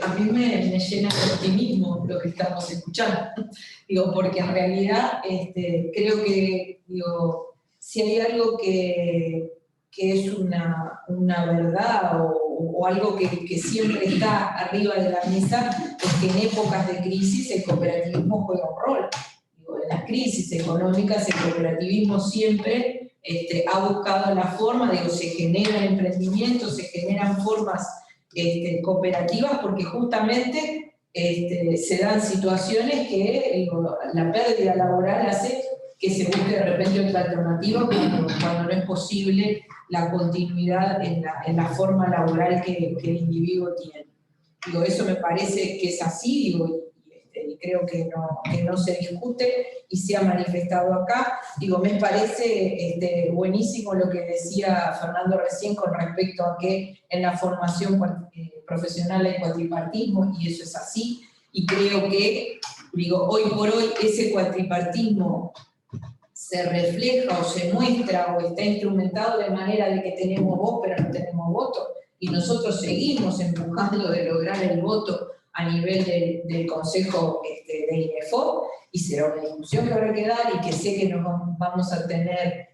a mí me llena de optimismo lo que estamos escuchando. Porque en realidad creo que si hay algo que es una verdad o algo que siempre está arriba de la mesa, es que en épocas de crisis el cooperativismo juega un rol. En las crisis económicas el cooperativismo siempre ha buscado la forma, se generan emprendimientos, se generan formas cooperativas porque justamente se dan situaciones que la pérdida laboral hace que se busque de repente otra alternativa cuando no es posible la continuidad en la forma laboral que el individuo tiene. Eso me parece que es así, y creo que no se discute y se ha manifestado acá. Me parece buenísimo lo que decía Fernando recién con respecto a que en la formación profesional hay cuatripartismo, y eso es así, y creo que, hoy por hoy ese cuatripartismo se refleja o se muestra o está instrumentado de manera de que tenemos voz pero no tenemos voto, y nosotros seguimos empujando de lograr el voto a nivel del Consejo de INEFO, y será una discusión que habrá que dar y que sé que nos vamos a tener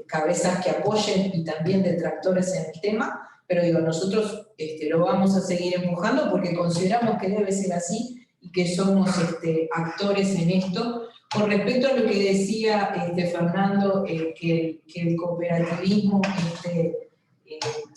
cabezas que apoyen y también detractores en el tema, pero nosotros lo vamos a seguir empujando porque consideramos que debe ser así y que somos actores en esto. Con respecto a lo que decía Fernando, que el cooperativismo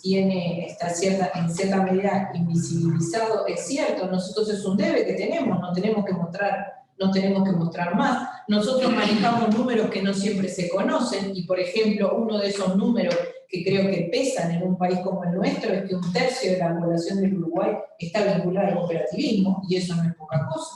está en cierta medida invisibilizado, es cierto, nosotros es un debe que tenemos, no tenemos que mostrar más. Nosotros manejamos números que no siempre se conocen, y por ejemplo, uno de esos números que creo que pesan en un país como el nuestro es que 1/3 de la población del Uruguay está vinculada al cooperativismo, y eso no es poca cosa.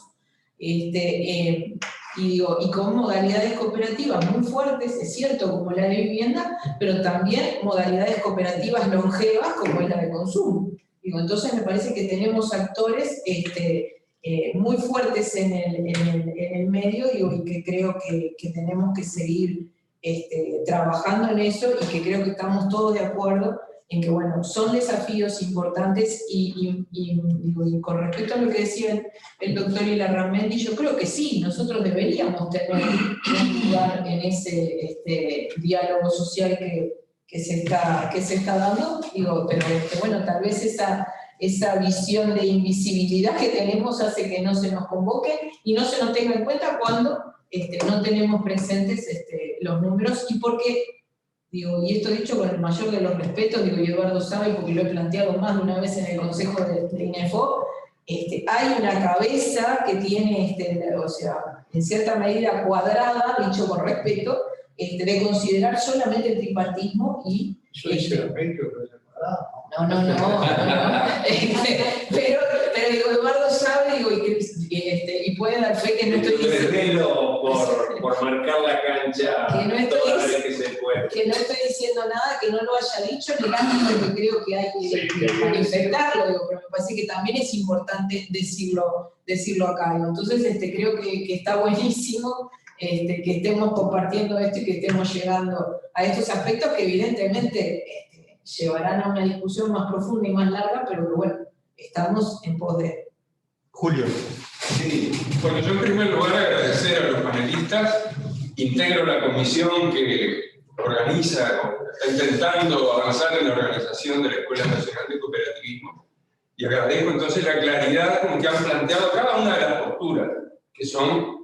Y con modalidades cooperativas muy fuertes, es cierto, como la de vivienda, pero también modalidades cooperativas longevas, como es la de consumo. Entonces me parece que tenemos actores muy fuertes en el medio, y que creo que tenemos que seguir trabajando en eso, y que creo que estamos todos de acuerdo en que, bueno, son desafíos importantes, y con respecto a lo que decían el doctor Ilarramendi, yo creo que sí, nosotros deberíamos tener un lugar en ese diálogo social que se está dando, pero bueno, tal vez esa visión de invisibilidad que tenemos hace que no se nos convoque y no se nos tenga en cuenta cuando no tenemos presentes los números, y porque, y esto dicho con el mayor de los respetos, y Eduardo sabe porque lo he planteado más de una vez en el consejo de INEFO, hay una cabeza que tiene, o sea, en cierta medida cuadrada, dicho con respeto, de considerar solamente el tripartismo y... Yo hice la medio, pero es cuadrada. No. Pero Eduardo sabe, y puede dar fe que no estoy diciendo... por marcar la cancha toda vez que se puede. Que no estoy diciendo nada que no lo haya dicho, negando, porque creo que hay que manifestarlo, pero me parece que también es importante decirlo acá. Entonces creo que está buenísimo que estemos compartiendo esto y que estemos llegando a estos aspectos que evidentemente llevarán a una discusión más profunda y más larga, pero que bueno, estamos en pos de... Julio. Sí, bueno, yo en primer lugar agradecer a los panelistas, integro la comisión que organiza, está intentando avanzar en la organización de la Escuela Nacional de Cooperativismo, y agradezco entonces la claridad con que han planteado cada una de las posturas, que son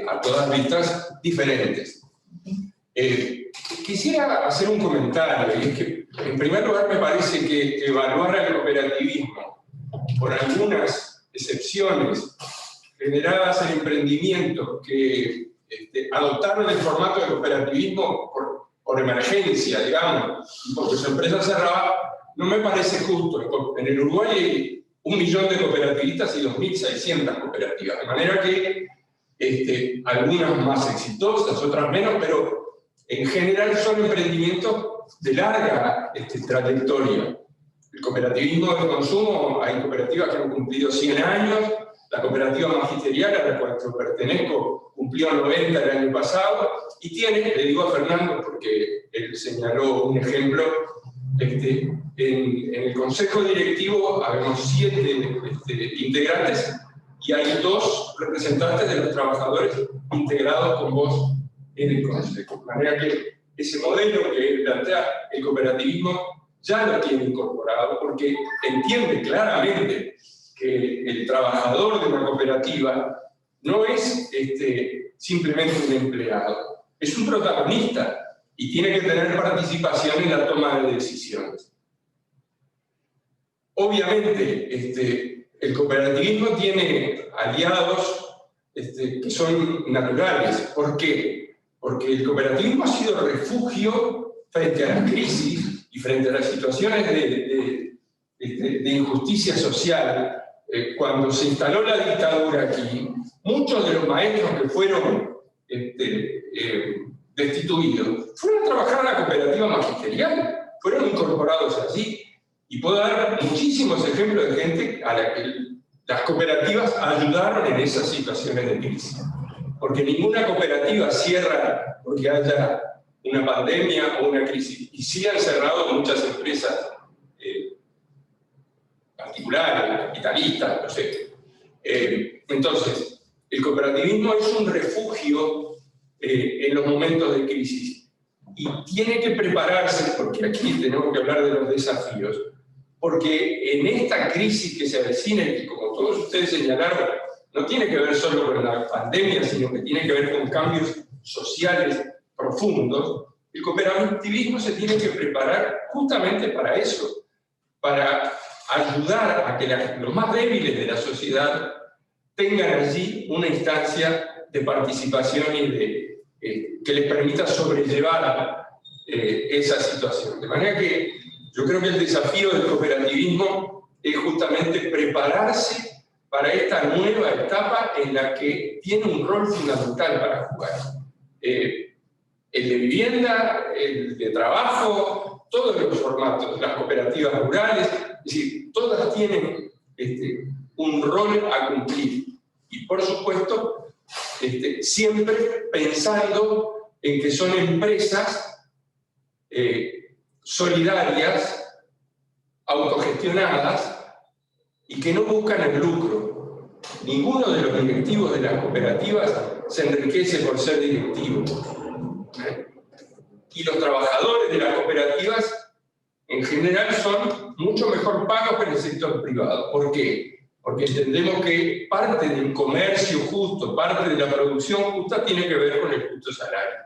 a todas vistas diferentes. Quisiera hacer un comentario, y es que en primer lugar me parece que evaluar al cooperativismo por algunas excepciones generadas en emprendimientos que adoptaron el formato de cooperativismo por emergencia, digamos, porque su empresa cerraba, no me parece justo. En el Uruguay hay 1 millón de cooperativistas y 2.600 cooperativas, de manera que algunas más exitosas, otras menos, pero en general son emprendimientos de larga trayectoria. El cooperativismo de consumo, hay cooperativas que han cumplido 100 años, la cooperativa magisterial a la cual yo pertenezco cumplió 90 el año pasado, y tiene, le digo a Fernando porque él señaló un ejemplo, en el consejo directivo habemos 7 integrantes, y hay 2 representantes de los trabajadores integrados con vos en el consejo. De manera que ese modelo que plantea el cooperativismo ya lo tiene incorporado, porque entiende claramente que el trabajador de una cooperativa no es simplemente un empleado, es un protagonista y tiene que tener participación en la toma de decisiones. Obviamente, el cooperativismo tiene aliados que son naturales. ¿Por qué? Porque el cooperativismo ha sido refugio frente a la crisis y frente a las situaciones de injusticia social. Cuando se instaló la dictadura aquí, muchos de los maestros que fueron destituidos fueron a trabajar a la cooperativa magisterial, fueron incorporados allí. Y puedo dar muchísimos ejemplos de gente a la que las cooperativas ayudaron en esas situaciones de crisis. Porque ninguna cooperativa cierra porque haya una pandemia o una crisis. Y sí han cerrado muchas empresas particulares, capitalistas, no sé. Entonces, el cooperativismo es un refugio en los momentos de crisis. Y tiene que prepararse, porque aquí tenemos que hablar de los desafíos, porque en esta crisis que se avecina, y que como todos ustedes señalaron, no tiene que ver solo con la pandemia, sino que tiene que ver con cambios sociales profundos, el cooperativismo se tiene que preparar justamente para eso, para ayudar a que los más débiles de la sociedad tengan allí una instancia de participación y que les permita sobrellevar esa situación. De manera que yo creo que el desafío del cooperativismo es justamente prepararse para esta nueva etapa en la que tiene un rol fundamental para jugar. El de vivienda, el de trabajo, todos los formatos, las cooperativas rurales, es decir, todas tienen un rol a cumplir. Y por supuesto, siempre pensando en que son empresas solidarias, autogestionadas, y que no buscan el lucro. Ninguno de los directivos de las cooperativas se enriquece por ser directivo. Y los trabajadores de las cooperativas, en general, son mucho mejor pagos que en el sector privado. ¿Por qué? Porque entendemos que parte del comercio justo, parte de la producción justa, tiene que ver con el justo salario.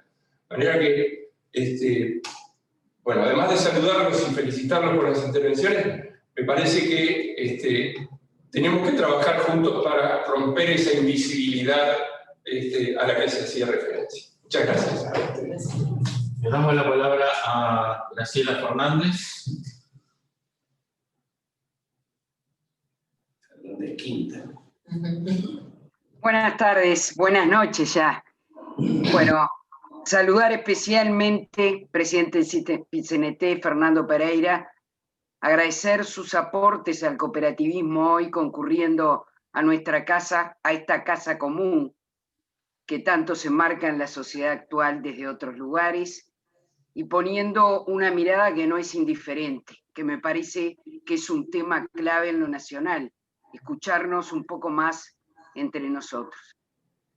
De manera que, bueno, además de saludarlos y felicitarlos por las intervenciones, me parece que tenemos que trabajar juntos para romper esa invisibilidad a la que se hacía referencia. Muchas gracias. Le damos la palabra a Graciela Fernández. De quinta. Buenas tardes, buenas noches ya. Bueno, saludar especialmente, presidente del CNT, Fernando Pereira, agradecer sus aportes al cooperativismo hoy concurriendo a nuestra casa, a esta casa común que tanto se marca en la sociedad actual desde otros lugares y poniendo una mirada que no es indiferente, que me parece que es un tema clave en lo nacional, escucharnos un poco más entre nosotros.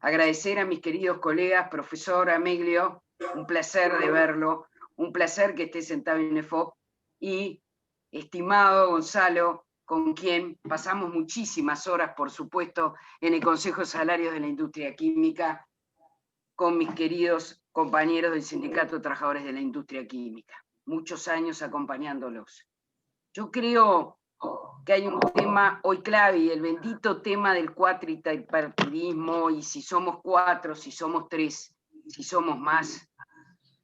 Agradecer a mis queridos colegas, profesor Ameglio, un placer de verlo, un placer que esté sentado en EFOP, y estimado Gonzalo, con quien pasamos muchísimas horas, por supuesto, en el Consejo de Salarios de la Industria Química, con mis queridos compañeros del Sindicato de Trabajadores de la Industria Química, muchos años acompañándolos. Yo creo que hay un tema hoy clave, el bendito tema del cuatripartidismo, y si somos 4, si somos 3, si somos más.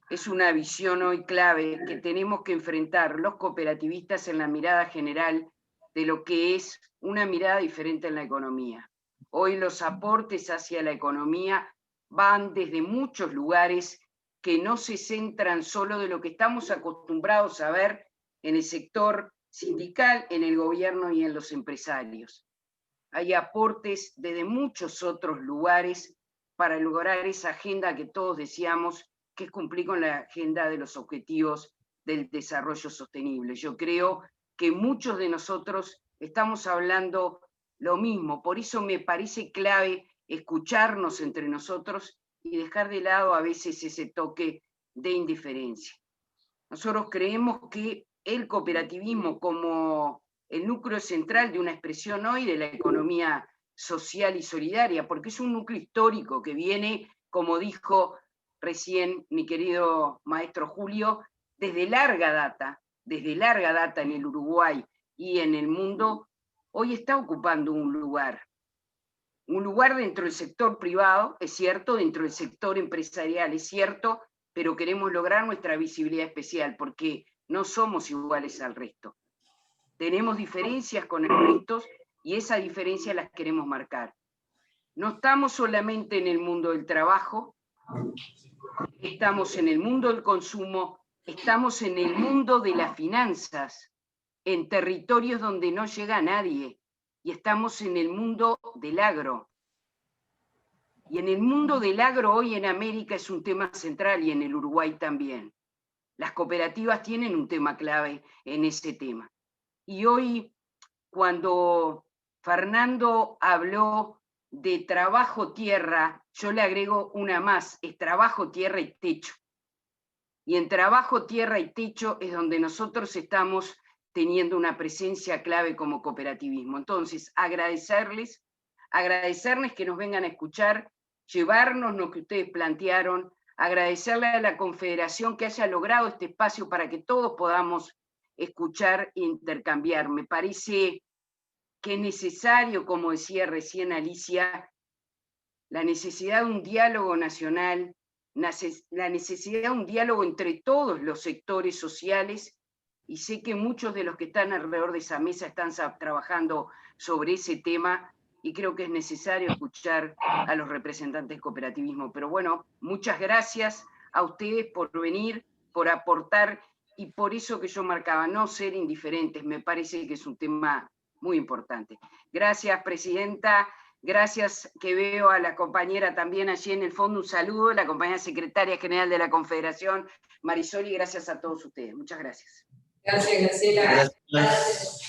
Es una visión hoy clave que tenemos que enfrentar los cooperativistas en la mirada general de lo que es una mirada diferente en la economía. Hoy los aportes hacia la economía van desde muchos lugares que no se centran solo de lo que estamos acostumbrados a ver en el sector sindical, en el gobierno y en los empresarios. Hay aportes desde muchos otros lugares para lograr esa agenda que todos deseamos, que es cumplir con la agenda de los objetivos del desarrollo sostenible. Yo creo que muchos de nosotros estamos hablando lo mismo, por eso me parece clave escucharnos entre nosotros y dejar de lado a veces ese toque de indiferencia. Nosotros creemos que el cooperativismo como el núcleo central de una expresión hoy de la economía social y solidaria, porque es un núcleo histórico que viene, como dijo recién mi querido maestro Julio, desde larga data en el Uruguay y en el mundo, hoy está ocupando un lugar dentro del sector privado, es cierto, dentro del sector empresarial, es cierto, pero queremos lograr nuestra visibilidad especial, porque no somos iguales al resto. Tenemos diferencias con el resto y esas diferencias las queremos marcar. No estamos solamente en el mundo del trabajo, estamos en el mundo del consumo, estamos en el mundo de las finanzas, en territorios donde no llega nadie, y estamos en el mundo del agro. Y en el mundo del agro hoy en América es un tema central y en el Uruguay también. Las cooperativas tienen un tema clave en ese tema. Y hoy, cuando Fernando habló de trabajo tierra, yo le agrego una más, es trabajo, tierra y techo. Y en trabajo, tierra y techo es donde nosotros estamos teniendo una presencia clave como cooperativismo. Entonces, agradecerles que nos vengan a escuchar, llevarnos lo que ustedes plantearon, agradecerle a la Confederación que haya logrado este espacio para que todos podamos escuchar e intercambiar. Me parece que es necesario, como decía recién Alicia, la necesidad de un diálogo nacional, la necesidad de un diálogo entre todos los sectores sociales, y sé que muchos de los que están alrededor de esa mesa están trabajando sobre ese tema, y creo que es necesario escuchar a los representantes del cooperativismo. Pero bueno, muchas gracias a ustedes por venir, por aportar, y por eso que yo marcaba, no ser indiferentes, me parece que es un tema muy importante. Gracias, presidenta. Gracias, que veo a la compañera también allí en el fondo, un saludo, la compañera secretaria general de la Confederación, Marisol, y gracias a todos ustedes. Muchas gracias. Gracias, Graciela. Gracias.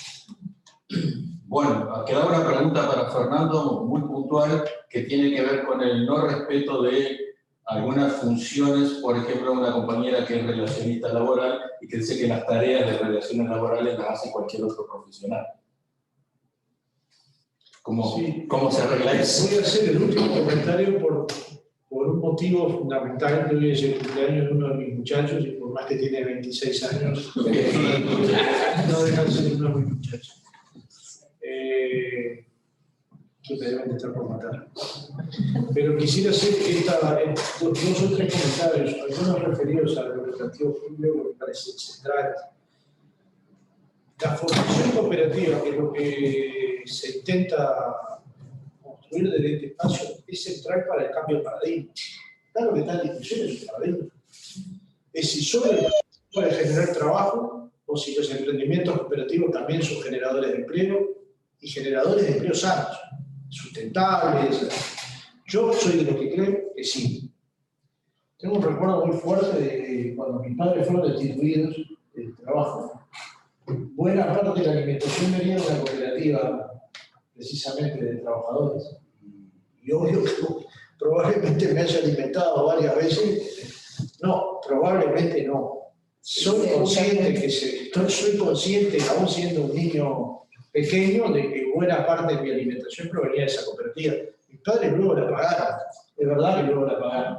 Bueno, queda una pregunta para Fernando muy puntual que tiene que ver con el no respeto de algunas funciones, por ejemplo, una compañera que es relacionista laboral y que dice que las tareas de relaciones laborales las hace cualquier otro profesional. ¿Cómo se arregla eso? Voy a hacer el último comentario por un motivo fundamental, que hoy es el cumpleaños de uno de mis muchachos, y por más que tiene 26 años, no deja de ser uno de mis muchachos. Que me deben de estar por matar. Pero quisiera hacer dos o tres comentarios, algunos referidos a lo que planteó Julio, que me parece central. La formación cooperativa, que es lo que se intenta construir desde este espacio, es central para el cambio de paradigma. Claro que está en discusión es un paradigma. Es si solo el puede generar trabajo o si los emprendimientos cooperativos también son generadores de empleo y generadores de empleo sanos, sustentables. Yo soy de los que creo que sí. Tengo un recuerdo muy fuerte de cuando mis padres fueron destituidos del trabajo. Buena parte de la alimentación venía de una cooperativa, precisamente de trabajadores. Y obvio que probablemente me haya alimentado varias veces. No, probablemente no. Soy consciente, aún siendo un niño pequeño, de que buena parte de mi alimentación provenía de esa cooperativa. Mis padres luego la pagaron, es verdad que luego la pagaron.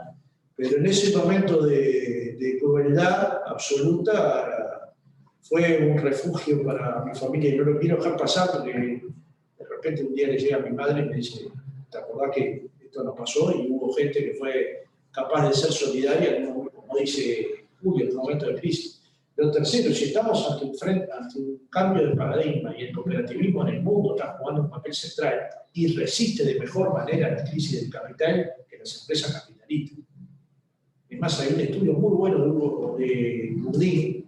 Pero en ese momento de crueldad absoluta, fue un refugio para mi familia y no lo quiero dejar pasar porque de repente un día le llega a mi madre y me dice, ¿te acordás que esto nos pasó? Y hubo gente que fue capaz de ser solidaria, como dice Julio, en un momento de crisis. Lo tercero, si estamos ante un cambio de paradigma y el cooperativismo en el mundo está jugando un papel central y resiste de mejor manera la crisis del capital que las empresas capitalistas. Es más, hay un estudio muy bueno de Bourdieu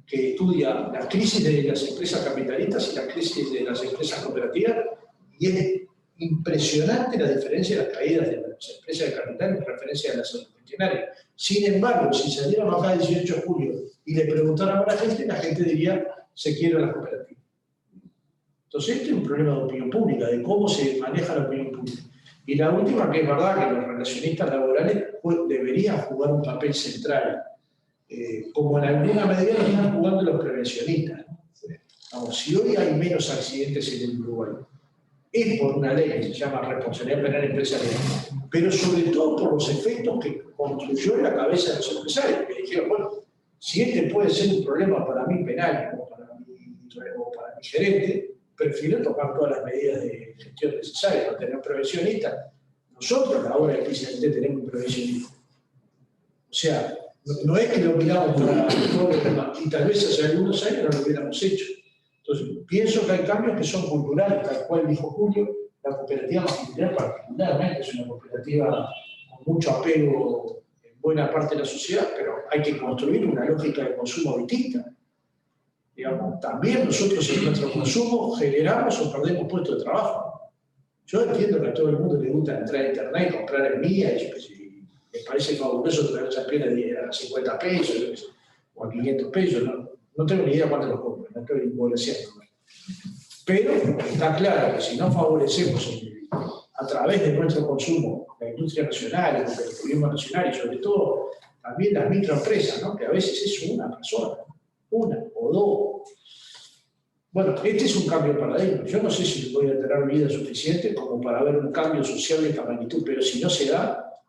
que estudia la crisis de las empresas capitalistas y la crisis de las empresas cooperativas, y es impresionante la diferencia de las caídas de las empresas de capital en referencia a las convencionales. Sin embargo, si salieran acá el 18 de julio y le preguntaran a la gente diría, se quiere la cooperativa. Entonces, este es un problema de opinión pública, de cómo se maneja la opinión pública. Y la última, que es verdad que los relacionistas laborales deberían jugar un papel central, como en alguna medida lo están jugando los prevencionistas. Vamos, si hoy hay menos accidentes en el Uruguay, es por una ley que se llama responsabilidad penal empresarial, pero sobre todo por los efectos que construyó en la cabeza de los empresarios, que dijeron, bueno, si este puede ser un problema para mí penal o para mi gerente, prefiero tomar todas las medidas de gestión necesarias, no tener prevencionistas. Nosotros, a la hora de crisis, tenemos un prevencionista. O sea, no es que lo miramos para todo lo demás, y tal vez hace algunos años no lo hubiéramos hecho. Entonces, pienso que hay cambios que son culturales, tal cual dijo Julio, la cooperativa magisterial particularmente es una cooperativa con mucho apego en buena parte de la sociedad, pero hay que construir una lógica de consumo distinta. Digamos, también nosotros en nuestro consumo generamos o perdemos puestos de trabajo. Yo entiendo que a todo el mundo le gusta entrar a internet, comprar en mía, y me parece fabuloso traer esa pena a 50 pesos o a 500 pesos. No tengo ni idea cuánto lo compro, no estoy involucrando. Pero está claro que si no favorecemos a través de nuestro consumo la industria nacional, el turismo nacional y sobre todo también las microempresas, ¿no? Que a veces es una persona, una o dos. Bueno, este es un cambio de paradigma. Yo no sé si voy a tener vida suficiente como para ver un cambio social de esta magnitud, pero si no se da,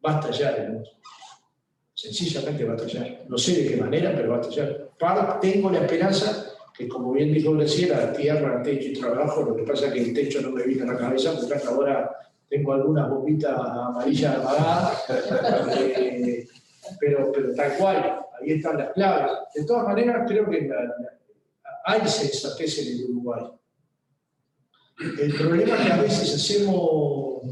va a estallar el mundo. Sencillamente va a estallar. No sé de qué manera, pero va a estallar. Tengo la esperanza que, como bien dijo Graciela, tierra, techo y trabajo. Lo que pasa es que el techo no me vino a la cabeza, porque hasta ahora tengo algunas bombitas amarillas apagadas, pero tal cual, ahí están las claves. De todas maneras, creo que hay sensatez en el Uruguay. El problema es que a veces hacemos,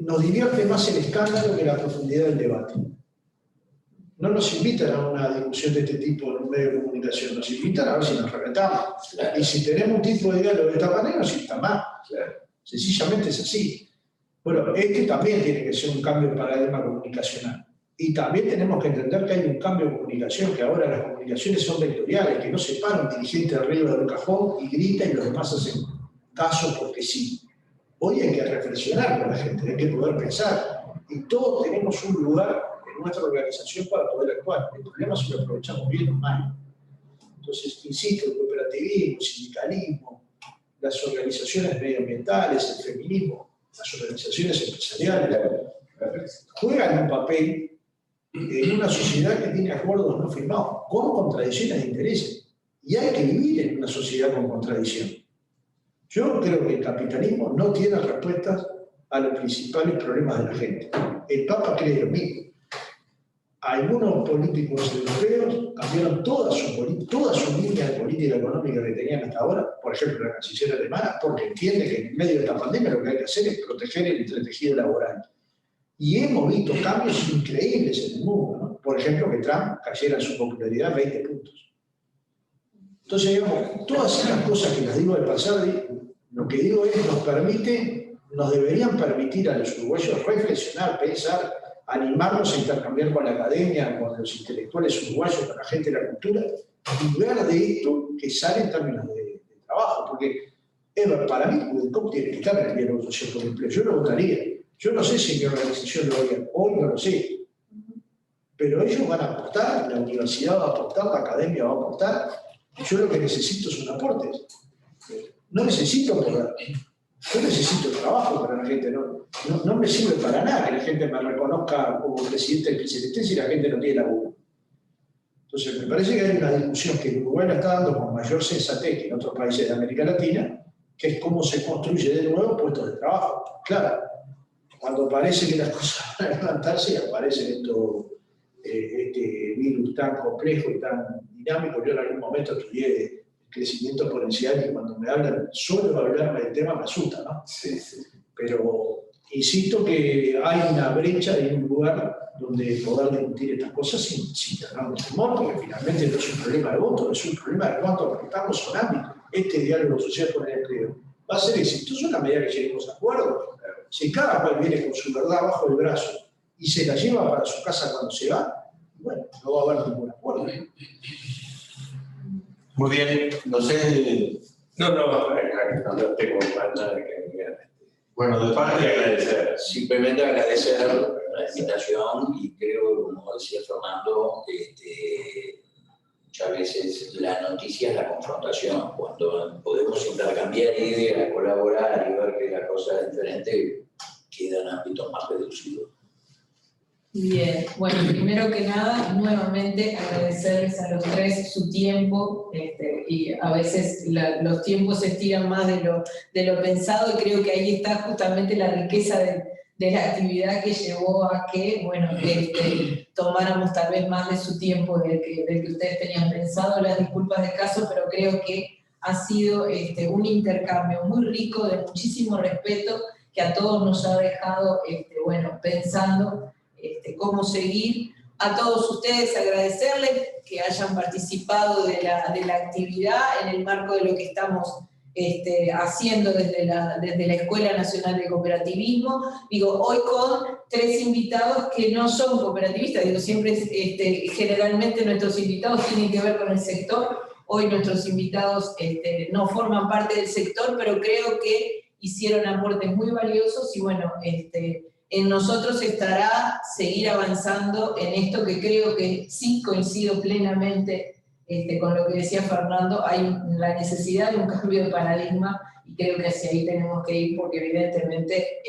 nos divierte más el escándalo que la profundidad del debate. No nos invitan a una discusión de este tipo en un medio de comunicación, nos invitan a ver si nos reventamos. Claro. Y si tenemos un tipo de diálogo de esta manera, nos está mal. Claro. Sencillamente es así. Bueno, este también tiene que ser un cambio de paradigma comunicacional. Y también tenemos que entender que hay un cambio de comunicación, que ahora las comunicaciones son vectoriales, que no se para un dirigente arriba de un cajón y grita y los demás hacen caso porque sí. Hoy hay que reflexionar con la gente, hay que poder pensar. Y todos tenemos un lugar en nuestra organización para poder actuar. El problema es si lo aprovechamos bien o mal. Entonces, insisto, el cooperativismo, el sindicalismo, las organizaciones medioambientales, el feminismo, las organizaciones empresariales, juegan un papel en una sociedad que tiene acuerdos no firmados, con contradicciones de intereses. Y hay que vivir en una sociedad con contradicción. Yo creo que el capitalismo no tiene respuestas a los principales problemas de la gente. El Papa cree lo mismo. Algunos políticos europeos cambiaron toda su línea de política económica que tenían hasta ahora, por ejemplo la canciller alemana, porque entiende que en medio de esta pandemia lo que hay que hacer es proteger el entretejido laboral. Y hemos visto cambios increíbles en el mundo, ¿no? Por ejemplo, que Trump cayera en su popularidad 20 puntos. Entonces, digamos, todas esas cosas que les digo del pasado, lo que digo es, nos deberían permitir a los uruguayos reflexionar, pensar, animarnos a intercambiar con la academia, con los intelectuales uruguayos, con la gente de la cultura, y ver de esto que sale en términos de trabajo. Porque, para mí, Judencop tiene que estar en el diálogo social por el empleo. Yo lo votaría. Yo no sé si mi organización lo haría, hoy no lo sé. Pero ellos van a aportar, la universidad va a aportar, la academia va a aportar. Yo lo que necesito son aportes. No necesito poder. Yo necesito trabajo para la gente. No me sirve para nada que la gente me reconozca como presidente del PCNT si la gente no tiene laburo. Entonces, me parece que hay una discusión que Uruguay la está dando con mayor sensatez que en otros países de América Latina, que es cómo se construye de nuevo puestos de trabajo. Claro, cuando parece que las cosas van a levantarse, aparece este virus tan complejo y tan dinámico. Yo en algún momento estudié crecimiento exponencial y cuando me hablan, suelo hablarme del tema, me asusta, ¿no? Sí, sí. Pero insisto que hay una brecha y un lugar donde poder discutir estas cosas sin tener temor, porque finalmente no es un problema de voto, es un problema de cuánto aportamos a un ámbito. Este diálogo social con el empleo va a ser exitoso en la medida que lleguemos a acuerdos. Si cada cual viene con su verdad bajo el brazo y se la lleva para su casa cuando se va, bueno, no va a haber ningún acuerdo. Muy bien, no sé. No tengo más nada que agregar. Bueno, de parte de agradecer. Simplemente agradecer la invitación y creo, como decía Fernando, muchas veces la noticia es la confrontación. Cuando podemos intercambiar ideas, colaborar y ver que la cosa es diferente, quedan ámbitos más reducidos. Bien, bueno, primero que nada, nuevamente agradecerles a los tres su tiempo, y a veces los tiempos se estiran más de lo pensado, y creo que ahí está justamente la riqueza de la actividad que llevó a que, bueno, tomáramos tal vez más de su tiempo del que ustedes tenían pensado. Las disculpas de caso, pero creo que ha sido un intercambio muy rico, de muchísimo respeto, que a todos nos ha dejado, bueno, pensando cómo seguir. A todos ustedes agradecerles que hayan participado de la actividad en el marco de lo que estamos haciendo desde la Escuela Nacional de Cooperativismo. Digo, hoy con tres invitados que no son cooperativistas. Digo, siempre generalmente nuestros invitados tienen que ver con el sector. Hoy nuestros invitados no forman parte del sector, pero creo que hicieron aportes muy valiosos y bueno, en nosotros estará seguir avanzando en esto, que creo que sí coincido plenamente con lo que decía Fernando. Hay la necesidad de un cambio de paradigma y creo que hacia ahí tenemos que ir, porque evidentemente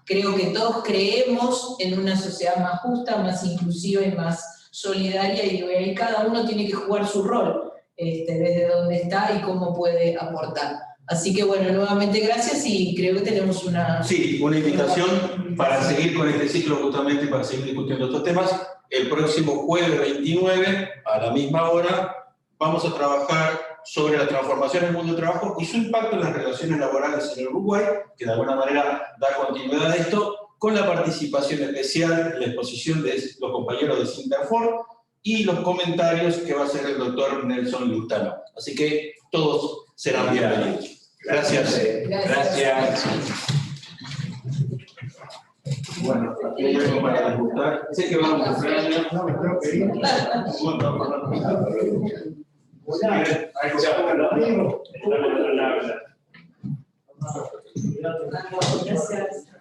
creo que todos creemos en una sociedad más justa, más inclusiva y más solidaria, y ahí cada uno tiene que jugar su rol desde donde está y cómo puede aportar. Así que bueno, nuevamente gracias, y creo que tenemos una invitación para seguir con este ciclo, justamente para seguir discutiendo estos temas. El próximo jueves 29, a la misma hora, vamos a trabajar sobre la transformación del mundo del trabajo y su impacto en las relaciones laborales en el Uruguay, que de alguna manera da continuidad a esto, con la participación especial en la exposición de los compañeros de Sinterfor y los comentarios que va a hacer el doctor Nelson Lutano. Así que todos serán bienvenidos. Gracias. Gracias. Bueno, aquí hay algo para disfrutar. Sé que vamos a hacer. No, me tengo que ir. Gracias. Gracias.